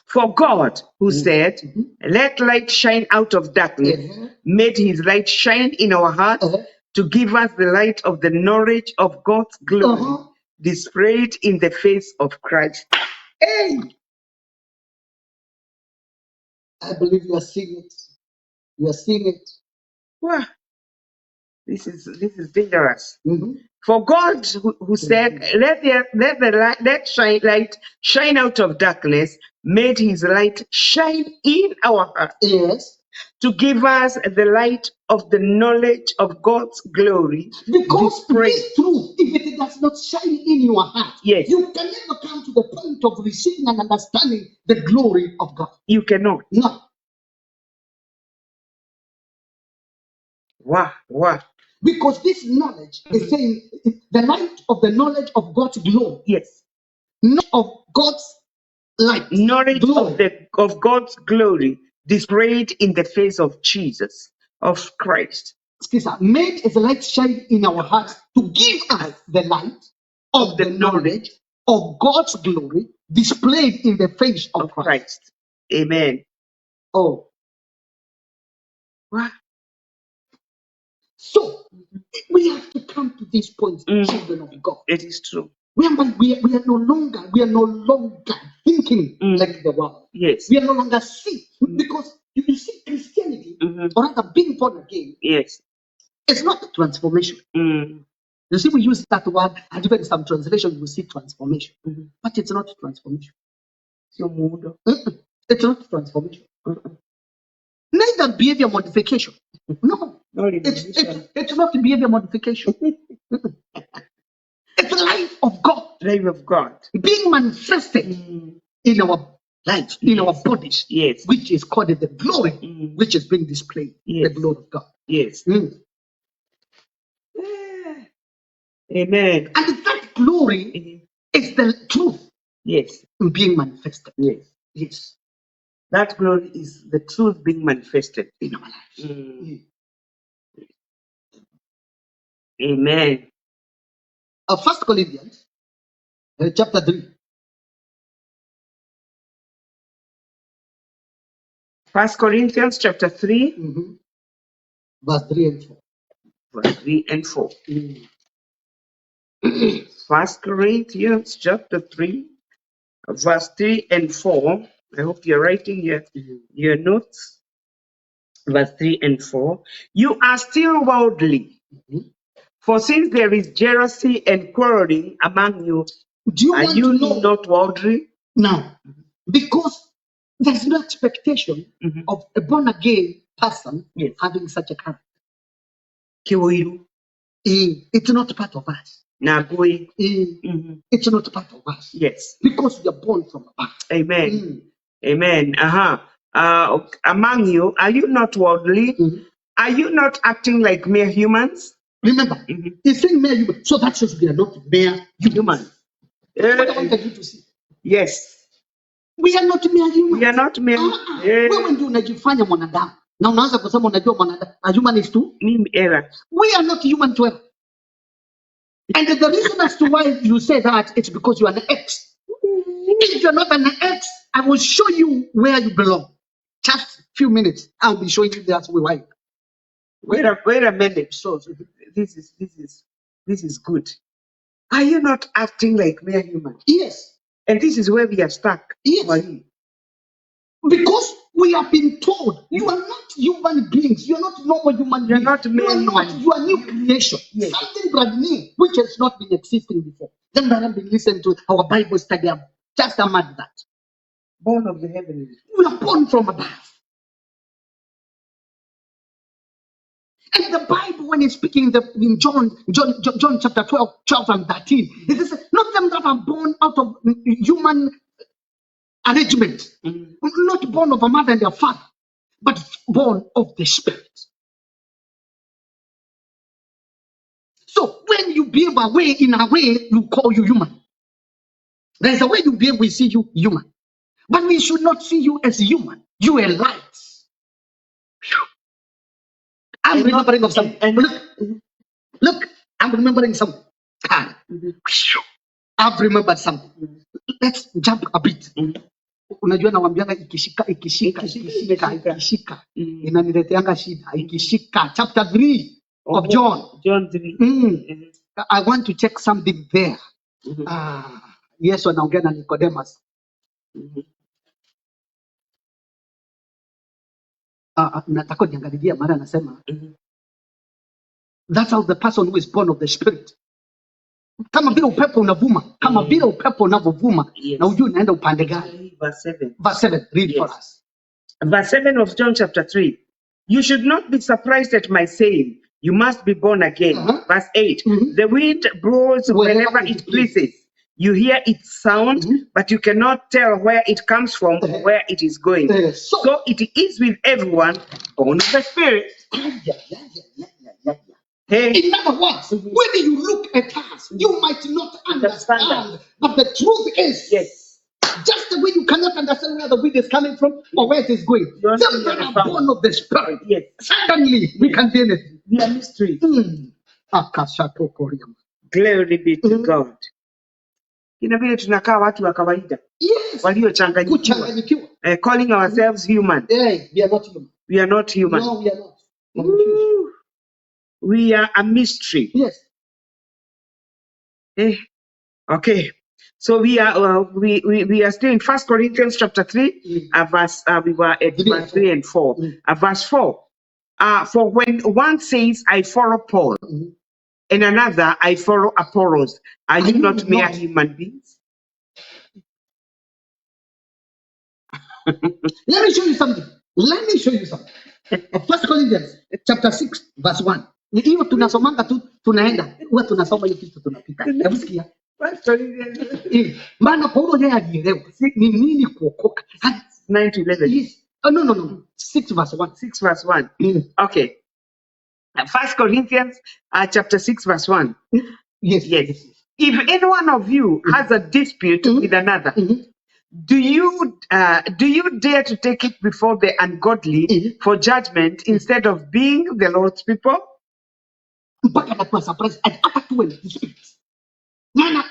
For God, who said, "Let light shine out of darkness," made His light shine in our hearts to give us the light of the knowledge of God's glory, displayed in the face of Christ. Hey, I believe you are seeing it. You are seeing it. Wow. This is dangerous. For God, who said, "Let light shine out of darkness," made His light shine in our hearts. Yes. To give us the light of the knowledge of God's glory. Because this truth, if it does not shine in your heart, you can never come to the point of receiving and understanding the glory of God. You cannot. No. Wow. Because this knowledge is saying the light of the knowledge of God's glory. Yes. Not of God's light. Knowledge of God's glory displayed in the face of Jesus, of Christ. Made His light shine in our hearts to give us the light of the knowledge of God's glory displayed in the face of Christ. Amen. Oh. What? So, we have to come to this point, children of God. It is true. We are no longer thinking like the world. Yes. We are no longer seeing. Because you see, Christianity, or rather being born again, it's not a transformation. You see, we use that word, and even some translation, you see transformation. But it's not transformation. Sio muundo. It's not transformation. Neither behavior modification. No. No revolution. It's not behavior modification. It's the life of God Life of God. being manifested in our lives, in our bodies, Yes. which is called the glory, which is being displayed. Yes. The glory of God. Yes. Amen. And that glory is the truth Yes. being manifested. Yes. Yes. That glory is the truth being manifested. In our lives. Amen. 1 Corinthians chapter 3. 1 Corinthians chapter 3, Verse 3 and 4. verse 3 and 4. 1 Corinthians chapter 3, verse 3 and 4. I hope you're writing your notes. Verse 3 and 4. You are still worldly. For since there is jealousy and quarreling among you, Do you are want you to know not worldly? now? Because there's no expectation of a born again person having such a character. Kiwiru, It's not part of us. nagui. It's not part of us. Yes. Because we are born from above. Amen. Amen. Among you, are you not worldly? Are you not acting like mere humans? Remember, he's saying mere human. So that shows we are not mere humans. What I wanted you to see. Yes. We are not mere humans. We are not mere. Wewe ndio unajifanya mwanadamu. Na unaanza kusema unajua mwanadamu. A human is too? Mimi error. We are not human to error. And the reason as to why you say that, it's because you are an X. If you're not an X, I will show you where you belong. Just a few minutes, I'll be showing you that's why. Wait a minute. So this is good. Are you not acting like mere human? Yes. And this is where we are stuck. Yes. Because we have been told you are not human beings. You are not normal human beings. You're not mere human. You are new creation. Yes. Something brand new, which has not been existing before. Then I have been listening to our Bible study. Just imagine that. Born of the heavens. We are born from above. And the Bible, when it's speaking in John chapter 12 and 13, it says, not them that are born out of human arrangement, not born of a mother and a father, but born of the Spirit. So when you behave in a way, you call you human. There's a way you behave, we see you human. But we should not see you as human. You are light. I'm remembering of something. Look, I'm remembering something. I've remembered something. Let's jump a bit. Unajua nawambianga ikishika inanileteanga shida. Ikishika chapter 3 of John. John 3. I want to check something there. Yesu anaongea na Nicodemus. Nataka niangalilia mara anasema that's how the person who is born of the Spirit. Kama vile upepo unavuma, kama vile upepo unavovuma, na ujue unaenda upande gani. Verse 7. Verse 7, read for us. Verse 7 of John chapter 3. You should not be surprised at my saying, you must be born again. Verse 8. The wind blows wherever it pleases. You hear its sound, but you cannot tell where it comes from or where it is going. So it is with everyone born of the Spirit. Hey. In other words, when you look at us, you might not understand, but the truth is, just the way you cannot understand where the wind is coming from or where it is going, them that are born of the Spirit, suddenly we can feel it. We are mystery. Glory be to God. Ina vile tunakaa watu wa kawaida waliochanganyikiwa, calling ourselves human. We are not human. We are not human. No, we are not. We are a mystery. Yes. Okay. So we are still in 1 Corinthians chapter 3, verse we were at verse 3 and 4. Verse 4. For when one says, I follow Paul, and another, I follow Apollos, are you not mere human beings? Let me show you something. Let me show you something. 1 Corinthians chapter 6 verse 1. Ni hiyo tunasomanga tu tunaenda. Huwa tunasoma hiyo kitu tunapita. Hebu sikia. Maana Paulo yeye alielewa ni nini kuokoka. 9 to 11. Yes. Oh, no. 6 verse 1. 6 verse 1. Okay. 1 Corinthians chapter 6 verse 1. Yes. If any one of you has a dispute with another, do you dare to take it before the ungodly for judgment instead of being the Lord's people? Mpaka nakuwa surprised at hata tuwe na disputes. Maana,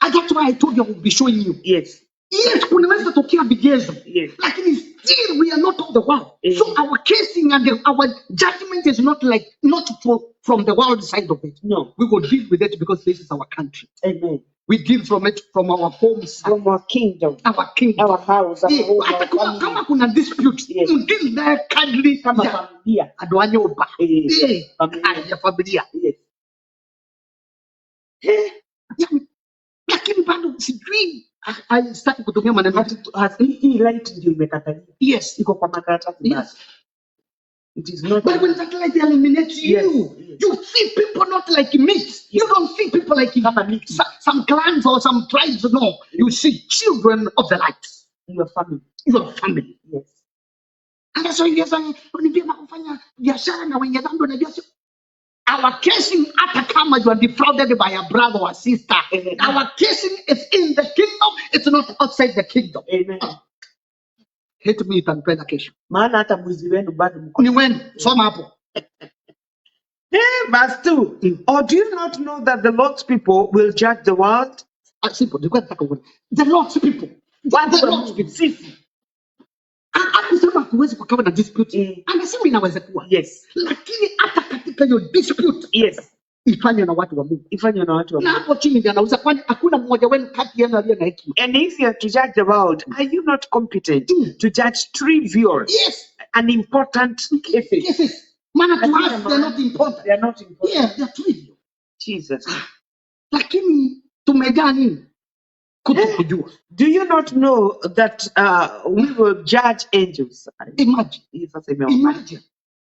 that's why I told you I will be showing you. Yes. Yes, kunaweza tokea vigezo. Yes. Lakini still we are not of the world. So our casing and our judgment is not from the world side of it. No. We will deal with it because this is our country. Amen. We deal from it from our home side. From our kingdom. Our kingdom. Our house. Our home. Hata kama kuna dispute, Yes. you deal there kindly. Kama familia. Adwanye upa. Familia. Familia. Yes. Lakini bado sijui sitaki kutumia maneno. Hii light ndio imekatalia. Yes. Iko kwa makaratasi. Yes. It is not. But when that light illuminates you, you see people not like meat. You don't see people like some clans or some tribes. No, you see children of the light. Your family. Your family. Yes. And that's why you say, when you kufanya biashara na wenye dhambi unajua sio. Our casing, hata kama you are defrauded by a brother or sister, our casing is in the kingdom. It's not outside the kingdom. Amen. Hate me itanipenda kesho. Maana hata mwizi wenu bado mko. Ni wenu, soma hapo. Verse 2. Or do you not know that the Lord's people will judge the world? Simple. The Lord's people. The Lord's people. Sisi. Akusema kuwezi kukawa na dispute. Anasema inaweza kuwa. Yes. Lakini hata katika hiyo dispute. Yes. Ifanywe na watu wa Mungu. Ifanywe na watu wa Mungu. Na hapo chini ndio anauza kwani hakuna mmoja wenu kati yenu aliye na hekima. And if you are to judge the world, are you not competent to judge trivial and important cases? Cases. Maana to us they are not important. They are not important. Yeah, they are trivial. Jesus. Lakini tumejaa nini? Kutokujua. Do you not know that we will judge angels? Imagine.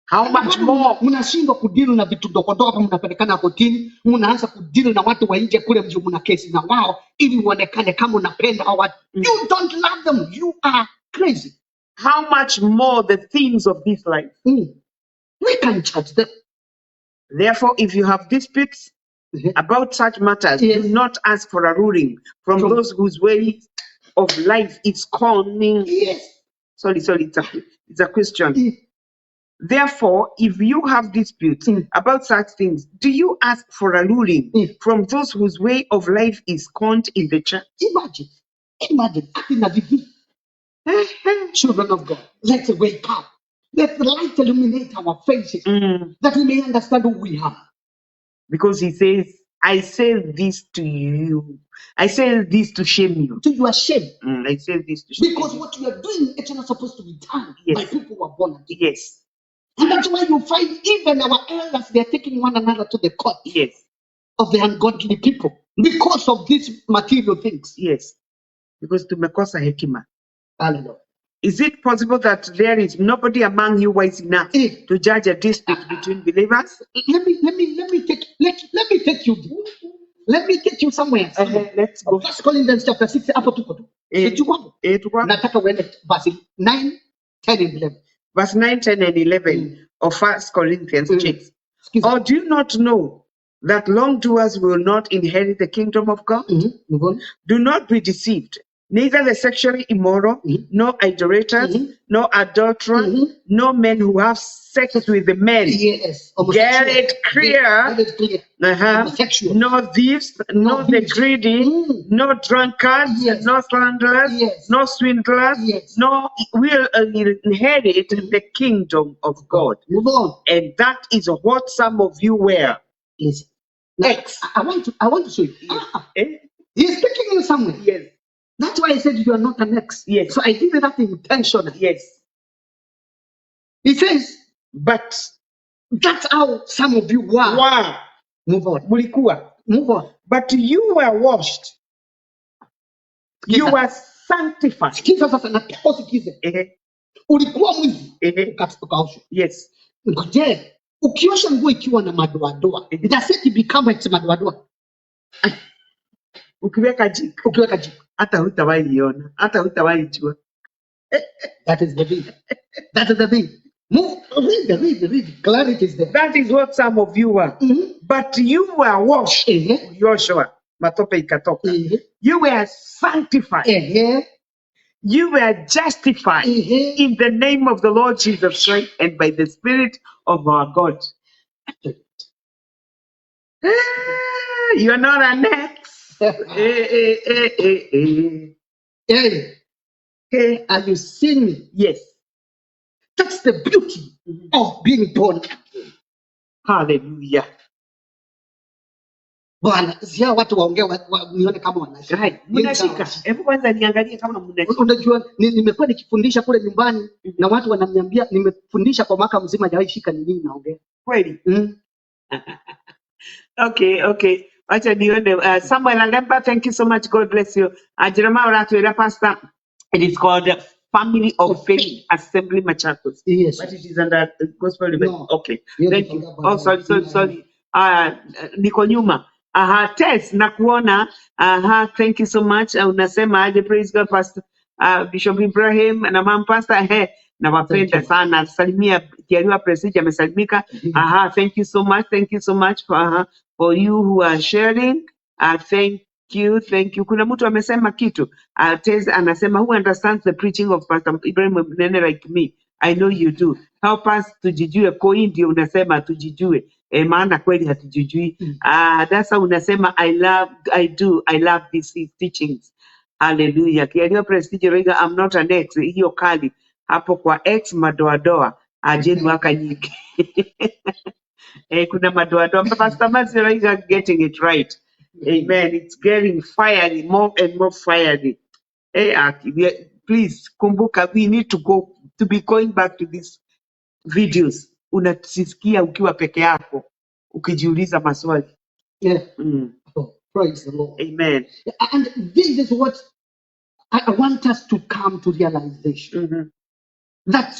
How much more? Mnashindwa kudili na vitu dogodogo hapa, mnapelekana kotini, mnaanza kudili na watu wa nje kule mji, mna kesi na wao ili uonekane kama unapenda hao watu. You don't love them. You are crazy. How much more the things of this life? We can judge them. Therefore, if you have disputes about such matters, do not ask for a ruling from those whose way of life is cunning. Yes. Sorry, it's a question. Therefore, if you have disputes about such things, do you ask for a ruling from those whose way of life is conned in the church? Imagine. Children of God, let's wake up. Let the light illuminate our faces that we may understand who we are. Because he says, I say this to you. I say this to shame you. To your shame. I say this to shame because you. what you are doing, it's not supposed to be done by people who are born again. Yes. And that's why you find even our elders, they are taking one another to the court of the ungodly people because of these material things. Yes. Because tumekosa hekima. Hallelujah. Is it possible that there is nobody among you wise enough to judge a dispute between believers? Let me take you. Let me take you somewhere. Let's go. 1 Corinthians chapter 6. Hapo tuko tu. Nataka uende verse 9, 10 and 11. Verse 9, 10 and 11 of 1 Corinthians 6. Or do you not know that wrongdoers will not inherit the kingdom of God? Do not be deceived. Neither the sexually immoral, nor idolaters, nor adulterers, nor men who have sex with the men. Get it clear. No thieves, no the greedy, no drunkards, no slanderers, no swindlers, no will inherit the kingdom of God. Move on. And that is what some of you were. Listen. I want to show you. He's taking you somewhere. Yes. That's why I said you are not an ex. Yes. So I did that intentionally. Yes. He says, but that's how some of you were. Wow. Move on. Mulikuwa. Move on. But you were washed. You were sanctified. Sikiza sasa, nataka usikize. Ulikuwa mwizi, ukaoshwa. Yes. Je, ukiosha nguo ikiwa na madoadoa, does it become its madoadoa? Ukiweka jiko. Hata hutawahi iona, hata hutawahi jua. That is the thing. That is the thing. Move, read. Clarity is there. That is what some of you were. But you were washed. Yoshua, matope ikatoka. You were sanctified. You were justified in the name of the Lord Jesus Christ and by the Spirit of our God. You are not an ex. Are you seeing me? Yes. That's the beauty of being born again. Hallelujah. Bwana, sio watu waongee nione kama wanashika. Mnashika. Hebu kwanza niangalie kama mnashika. Unajua nimekuwa nikifundisha kule nyumbani na watu wananiambia nimefundisha kwa mwaka mzima hajawahi shika ni nini naongea. Kweli? Okay. Acha nione Samuel Alemba, thank you so much. God bless you. Jeremiah Oratwera Pastor. It is called Family of Faith Assembly Machakos. Yes. But it is under gospel event. No. Okay. Yes, Thank you. Oh, sorry. Niko nyuma. Tess na kuona. Thank you so much. Unasema aje, praise God Pastor Bishop Ibrahim na Mama Pastor nawapenda sana. Salimia Kiariwa Prestige amesalimika. Thank you so much. Thank you so much for you who are sharing. Thank you. Kuna mtu amesema kitu. Tess anasema who understands the preaching of Pastor Ibrahim Munene like me. I know you do. Help us tujijue. Koi ndio unasema tujijue. Maana kweli hatujijui. That's how unasema I love these teachings. Hallelujah. Kiariwa Prestige Rega, I'm not an ex. Hiyo kali. Hapo kwa ex madoadoa. Ajeni waka nyingi. Kuna madoadoa. Pastor Matthew Rega getting it right. Amen. It's getting fiery, more and more fiery. Please, kumbuka, we need to be going back to these videos. Unasisikia ukiwa peke yako, ukijiuliza maswali. Yeah. Oh, praise the Lord. Amen. And this is what I want us to come to realization. That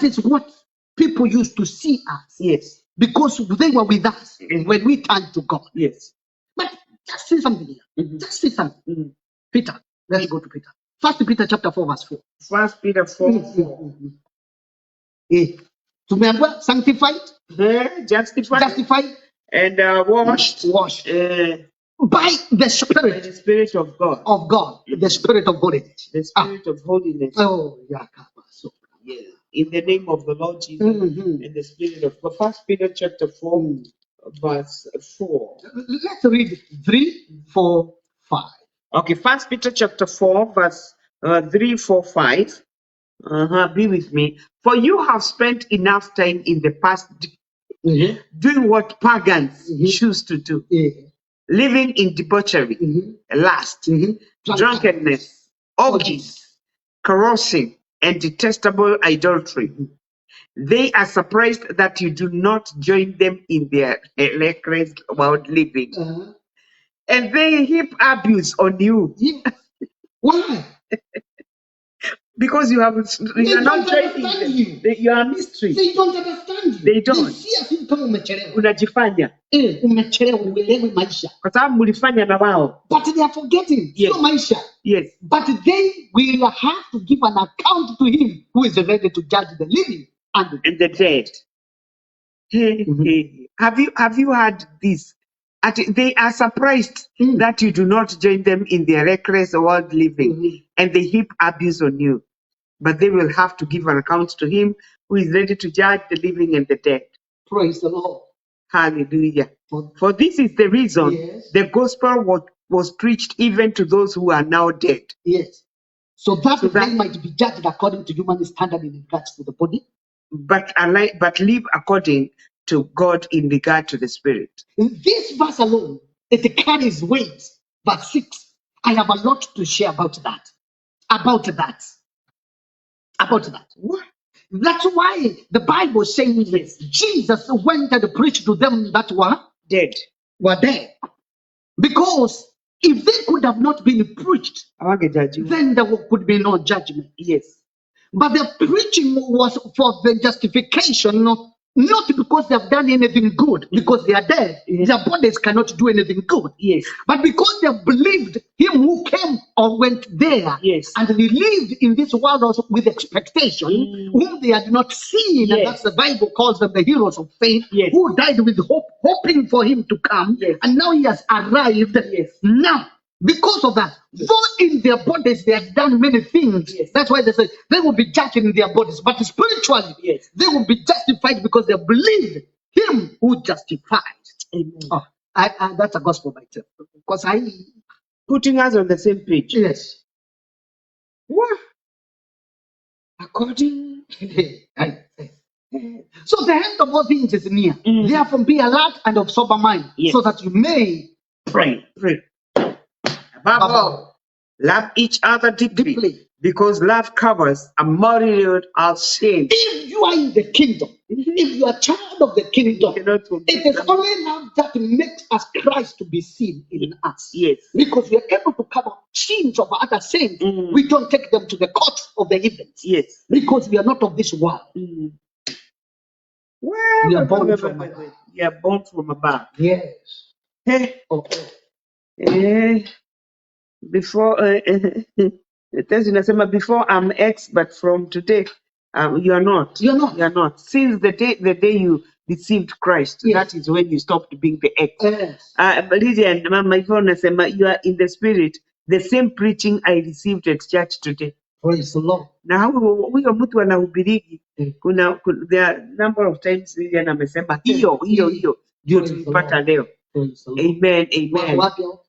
is what people used to see us. Yes. Because they were with us when we turned to God. Yes. But just say something here. Just say something. Peter, let's go to Peter. 1 Peter chapter 4 verse 4. 1 Peter 4. Tumeambiwa sanctified, justified, and washed by the Spirit of God. The Spirit of holiness. The Spirit of holiness. Oh, yeah. In the name of the Lord Jesus and the Spirit of God. 1 Peter chapter 4 verse 4. Let's read 3, 4, 5. Okay, 1 Peter chapter 4 verse 3, 4, 5. Be with me. For you have spent enough time in the past doing what pagans choose to do. Living in debauchery, lust, drunkenness, orgies, carousing, and detestable idolatry. They are surprised that you do not join them in their reckless world living. And they heap abuse on you. Why? Because you are not joining you. You are a mystery. They don't understand you. They don't. They see us in kama umechelewa. Unajifanya. Umechelewa uelewe maisha. Kwa sababu mlifanya na wao. But they are forgetting. Yes. Sio maisha. Yes. But they will have to give an account to him who is ready to judge the living and the dead. Have you heard this? They are surprised that you do not join them in their reckless world living, and they heap abuse on you. But they will have to give an account to him who is ready to judge the living and the dead. Praise the Lord. Hallelujah. For this is the reason the gospel was preached even to those who are now dead. Yes. So that they might be judged according to human standard in regards to the body. But live according to God in regard to the spirit. In this verse alone, it carries weight. Verse 6. I have a lot to share about that. What? That's why the Bible says Jesus went and preached to them that were dead. Because if they could have not been preached, Abagejajiwa. then there could be no judgment. Yes. But the preaching was for the justification, not because they have done anything good, because they are dead. Yes. Their bodies cannot do anything good. Yes. But because they have believed him who came or went there, Yes. and they lived in this world also with expectation, whom they had not seen, and Yes. that's the Bible calls them the heroes of faith, Yes. who died with hope, hoping for him to come, Yes. and now he has arrived. Yes. Now, because of that, though in their bodies they have done many things, Yes. that's why they say they will be judged in their bodies, but spiritually, Yes. they will be justified because they believe him who justifies. Amen. Oh, that's a gospel by itself. Because Putting us on the same page. yes. What? According. So the end of all things is near. Mm. Therefore, be alert and of sober mind, Yes. so that you may pray. Pray. Above all, love each other deeply, Deeply. because love covers a multitude of sins. If you are in the kingdom, if you are a child of the kingdom, Cannot forget it is them. only love that makes us Christ to be seen in us. Yes. Because we are able to cover sins of other saints. Mm. We don't take them to the court of the heavens. Yes. Because we are not of this world. Mm. We are born from above. We are born from above. Yes. Hey, Okay. before Tezi nasema before I'm X, but from today you are not. You're not. You are not. Since the day you received Christ, Yes. that is when you stopped being the X. Yes. Lydia and Mama Yvonne nasema you are in the spirit. The same preaching I received at church today. Praise the Lord. Na huyo mtu anahubiriki, there are number of times Lydia amesema hiyo ndio Praise the tulipata Lord. leo. Praise the Lord. Amen, amen. Wapi hao?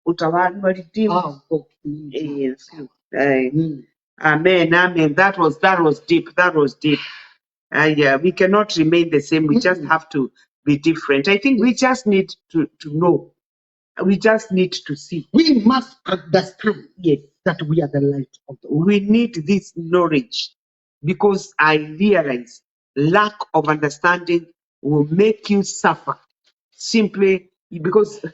Utawala wa redeemed. Okay. Yes. Mm. Amen, amen. That was deep. That was deep. Yeah, we cannot remain the same. We just have to be different. I think we just need to know. We just need to see. We must understand, yes, that we are the light of the world. We need this knowledge, because I realize lack of understanding will make you suffer simply because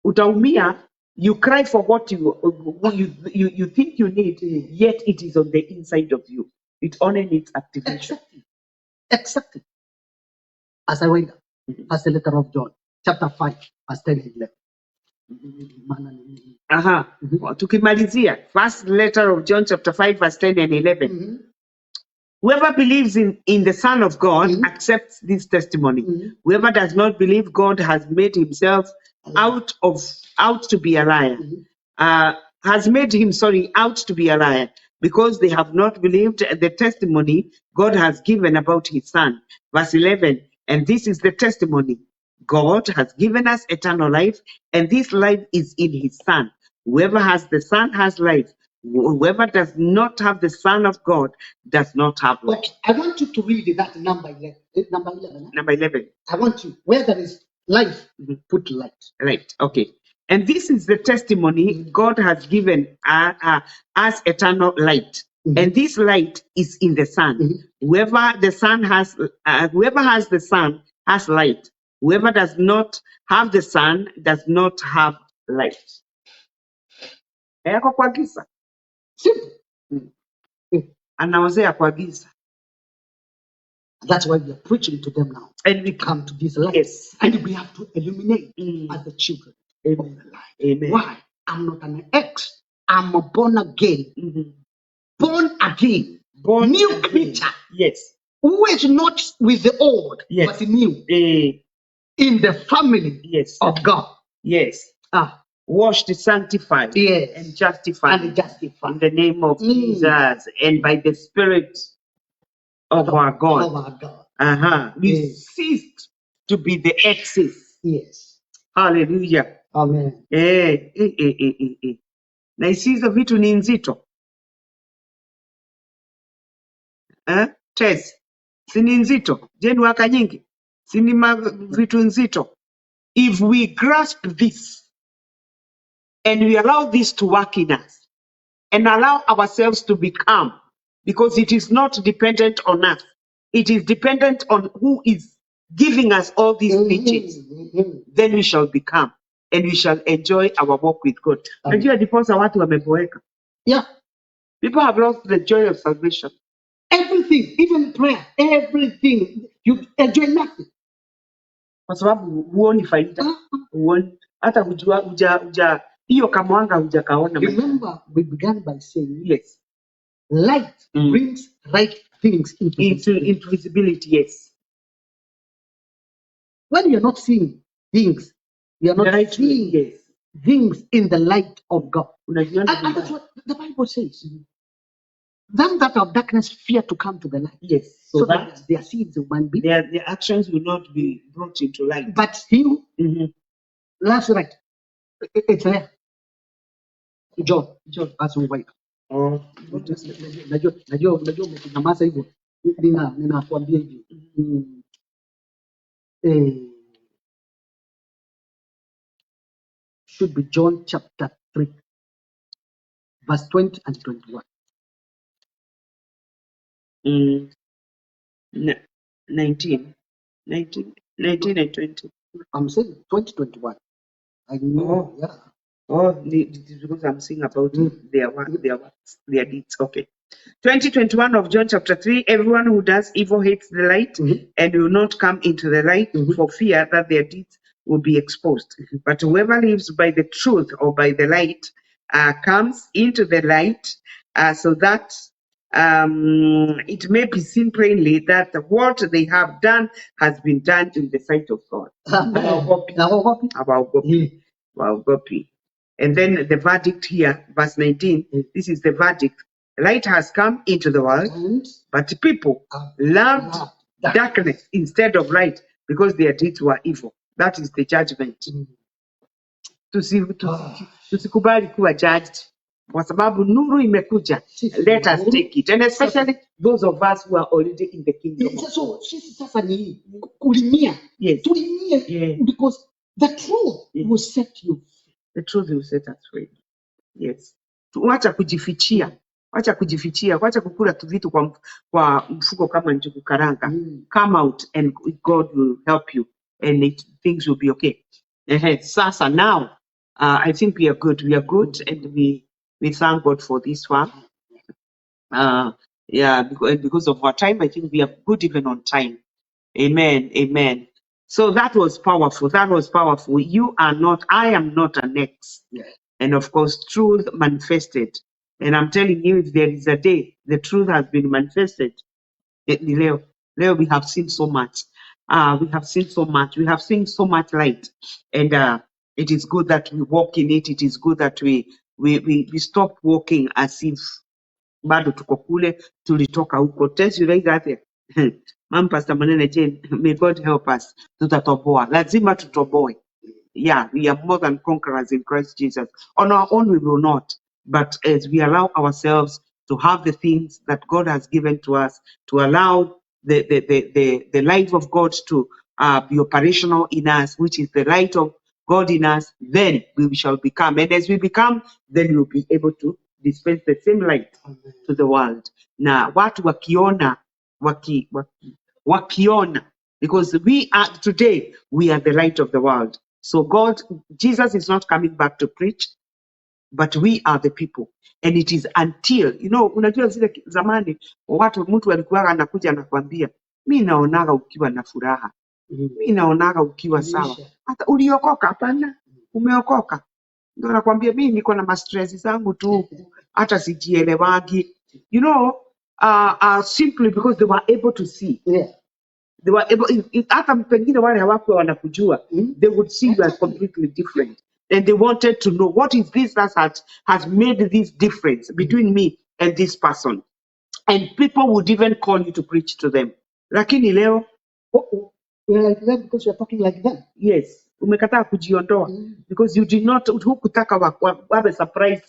utaumia. You cry for what you think you need, yet it is on the inside of you. It only needs activation. Exactly. As I went, as the letter of John, chapter 5, verse 10 and 11. Tukimalizia, first letter of John chapter 5 verse 10 and 11. Whoever believes in the Son of God accepts this testimony. Whoever does not believe God has made himself out to be a liar. Has made him, out to be a liar, because they have not believed the testimony God has given about his Son. Verse 11, and this is the testimony. God has given us eternal life, and this life is in his Son. Whoever has the Son has life. Whoever does not have the Son of God does not have life. Okay, I want you to read that number 11. Number 11. Number 11. I want you, where there is life, put light. Right, okay. And this is the testimony God has given us eternal light. And this light is in the Son. Whoever has the Son has light. Whoever does not have the Son does not have light. Yako kwa giza. Simple. Anaozea kwa giza. That's why we are preaching to them now. And we Come to this light. Yes. And we have to illuminate as the children of the light. Amen. Why? I'm not an ex. I'm a born again. Born again. Born new again. creature. Yes. Who is not with the old, Yes. but new. In the family of God. Yes. Washed, sanctified, and justified. In the name of Jesus and by the Spirit of our God. We ceased to be the exes. Yes. Hallelujah. Amen. Na hizo vitu ni nzito. Tezi. Si ni nzito. Jeni waka nyingi. Si ni vitu nzito. If we grasp this and we allow this to work in us and allow ourselves to become, because it is not dependent on us. It is dependent on who is giving us all these teachings. Then we shall become. and we shall enjoy our walk with God. Unajua ndiposa watu wameboeka. Yeah. People have lost the joy of salvation. Everything, even prayer, everything. You enjoy nothing. Kwa sababu huoni faida, huoni hata huja hiyo kamwanga hujakaona. Remember, we began by saying, Yes, light brings right things into visibility. Yes, when you're not seeing things, you're not right, seeing yes, things in the light of God. And unajiona that's what the Bible says. Them that of darkness fear to come to the light. yes, So that their seeds might be. their actions will not be brought into light. But still, last right, it's there. John, as we wait. Oh, Najua umenyamaza hivyo. Ninakwambia hivi. Should be John chapter 3, verse 20 and 21. 19 and 20. I'm saying 2021. I know. Oh. Yeah. Oh, it is because I'm saying about their works, their deeds. Okay. 2021 of John chapter 3. Everyone who does evil hates the light and will not come into the light for fear that their deeds will be exposed. But whoever lives by the truth or by the light comes into the light so that it may be seen plainly that what they have done has been done in the sight of God. Wow, Gopi. And then the verdict here, verse 19, this is the verdict. Light has come into the world, but people loved darkness instead of light because their deeds were evil. That is the judgment. Tusikubali kuwa judged. Kwa sababu nuru imekuja. Let us take it. And especially those of us who are already in the kingdom. So, sasa ni kulimia. Yes. Tulimia because the truth will set you. The truth will set us free. Yes. Wacha kujifichia. Wacha kukula tu vitu kwa mfuko kama njugu karanga. Come out and God will help you and things will be okay. Sasa now, I think we are good. We are good and we thank God for this one. Because of our time, I think we are good even on time. Amen. Amen. So that was powerful. You are not, I am not an ex. And of course, truth manifested. And I'm telling you, if there is a day the truth has been manifested, Leo, we have seen so much. We have seen so much. We have seen so much light. And it is good that we walk in it. It is good that we stop walking as if bado tuko kule, tulitoka huko. Tells you right there. Mama Pastor Munene Jane, may God help us. Tutatoboa. Lazima tutoboe. Yeah, we are more than conquerors in Christ Jesus. On our own, we will not. But as we allow ourselves to have the things that God has given to us, to allow the life of God to be operational in us, which is the light of God in us, then we shall become. And as we become, then we'll be able to dispense the same light to the world. Na watu wakiona, wakiona, because we are today, we are the light of the world. So Jesus is not coming back to preach, but we are the people. And it is until, unajua zile zamani, mtu alikuwa anakuja anakuambia, mi naonaga ukiwa na furaha, mi naonaga ukiwa sawa. Hata uliokoka? Hapana, umeokoka. Ndio nakwambia mimi niko na ma-stress zangu tu, hata sijielewagi. Simply because they were able to see. Yeah. They were able, hata pengine wale hawakuwa wanakujua, they would see you as completely different. And they wanted to know what is this that has made this difference between me and this person. And people would even call you to preach to them. Lakini leo, You're like that because you're talking like them. yes, umekataa kujiondoa because you did not, hukutaka wawe surprise,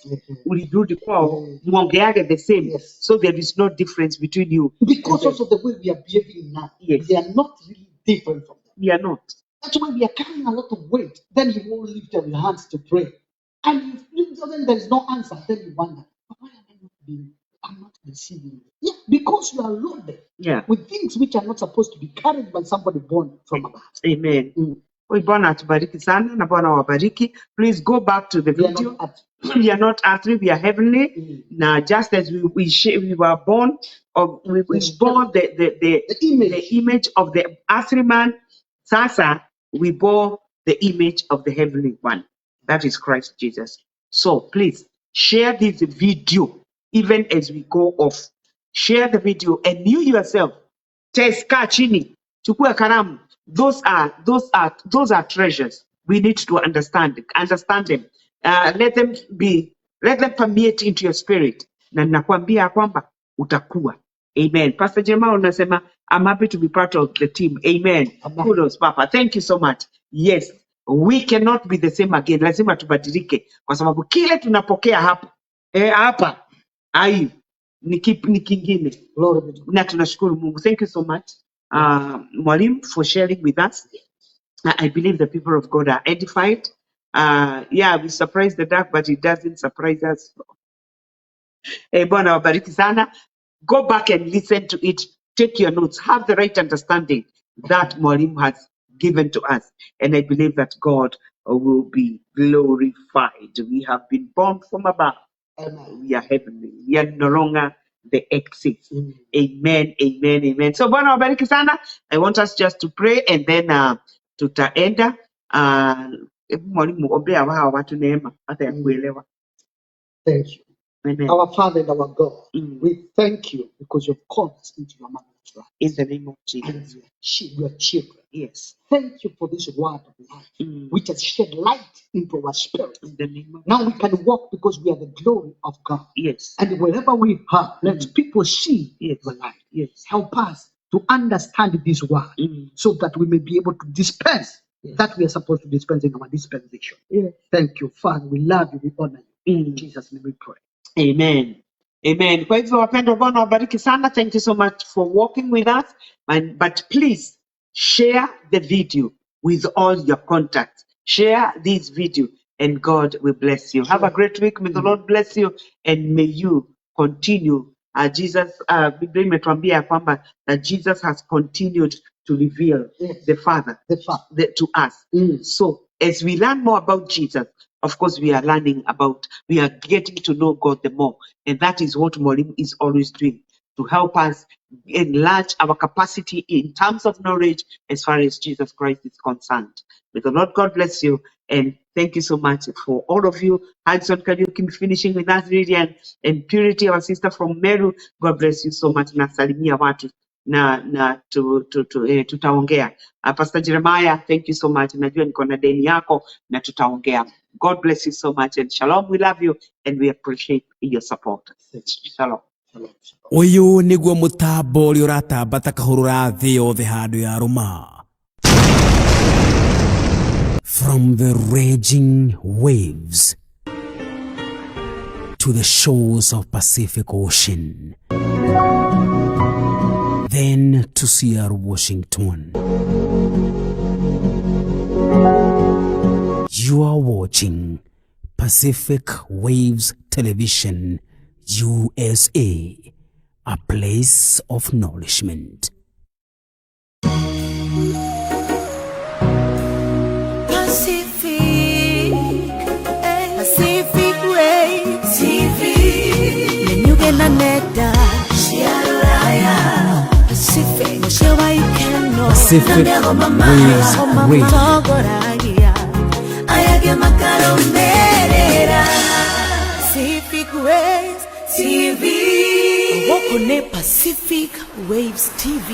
ulirudi kwao, muongeage the same. Yes. So there is no difference between you. Because also the way we are behaving now, Yes. they are not really different from them. We are not. That's why we are carrying a lot of weight. Then you won't lift up your hands to pray. And then there is no answer. Then you wonder, why am I not being, I'm not receiving? Yeah, because you are loaded Yeah. with things which are not supposed to be carried by somebody born from above. Amen. Bwana atubariki sana na Bwana wabariki. Please go back to the video. We are not earthly, we are heavenly. Now, just as we were born, or we bore the image of the earthly man, Sasa, we bore the image of the heavenly one. That is Christ Jesus. So please share this video even as we go off. Share the video and you yourself, kaa chini, chukua karamu. Those are treasures. We need to understand them. Let them permeate into your spirit. Na nakwambia kwamba utakuwa. Amen. Pastor Jema unasema, I'm happy to be part of the team. Amen. Kudos, Papa. Thank you so much. Yes, we cannot be the same again. Lazima tubadilike kwa sababu kile tunapokea hapa hapa ai ni kingine. Na tunashukuru Mungu. Thank you so much, Mwalimu, for sharing with us. I believe the people of God are edified. Yeah, we surprise the dark, but it doesn't surprise us. Bwana wabariki sana. Go back and listen to it. Take your notes. Have the right understanding that Mwalimu has given to us. And I believe that God will be glorified. We have been born from above. We are heavenly. We are no longer the exit. Amen, amen, amen. So Bwana wabariki sana. I want us just to pray and then tutaenda. Mwalimu ombea watu neema hata ya kuelewa. Thank you. Amen. Our Father and our God, we thank you because you've called us into your marvelous life. In the name of Jesus. And your children. Yes. Thank you for this word of life, which has shed light into our spirit. In the name of now we can walk because we are the glory of God. Yes. And wherever we are, let people see yes. the light. Yes. Help us to understand this word so that we may be able to dispense that we are supposed to dispense in our dispensation. Yes. Thank you, Father. We love you. We honor you. In Jesus' name we pray. Amen. Amen. Kwa hivyo wapendwa, Bwana wabariki sana. Thank you so much for walking with us. But please share the video with all your contacts. Share this video and God will bless you. Have a great week. May the Lord bless you and may you continue. Jesus, Biblia imetuambia kwamba that Jesus has continued to reveal the Father to us. So as we learn more about Jesus, of course, we are getting to know God the more. And that is what Mwalimu is always doing, to help us enlarge our capacity in terms of knowledge as far as Jesus Christ is concerned. May the Lord God bless you. And thank you so much for all of you. Hudson Kariuki finishing with us, Lydia and Purity, our sister from Meru. God bless you so much. Nasalimia watu. Tutaongea. Pastor Jeremiah, thank you so much. Najua niko na deni yako na tutaongea. God bless you so much and shalom. We love you and we appreciate your support. Shalom. Uyu niguo mutambo uri uratambata kahurura thi yothe handu ya ruma. From the raging waves to the shores of Pacific Ocean, then to Seattle, Washington. You are watching Pacific Waves Television, USA, a place of nourishment. Pacific Waves TV. Pacific Waves Radio. Pacific Waves TV. Pacific Waves TV.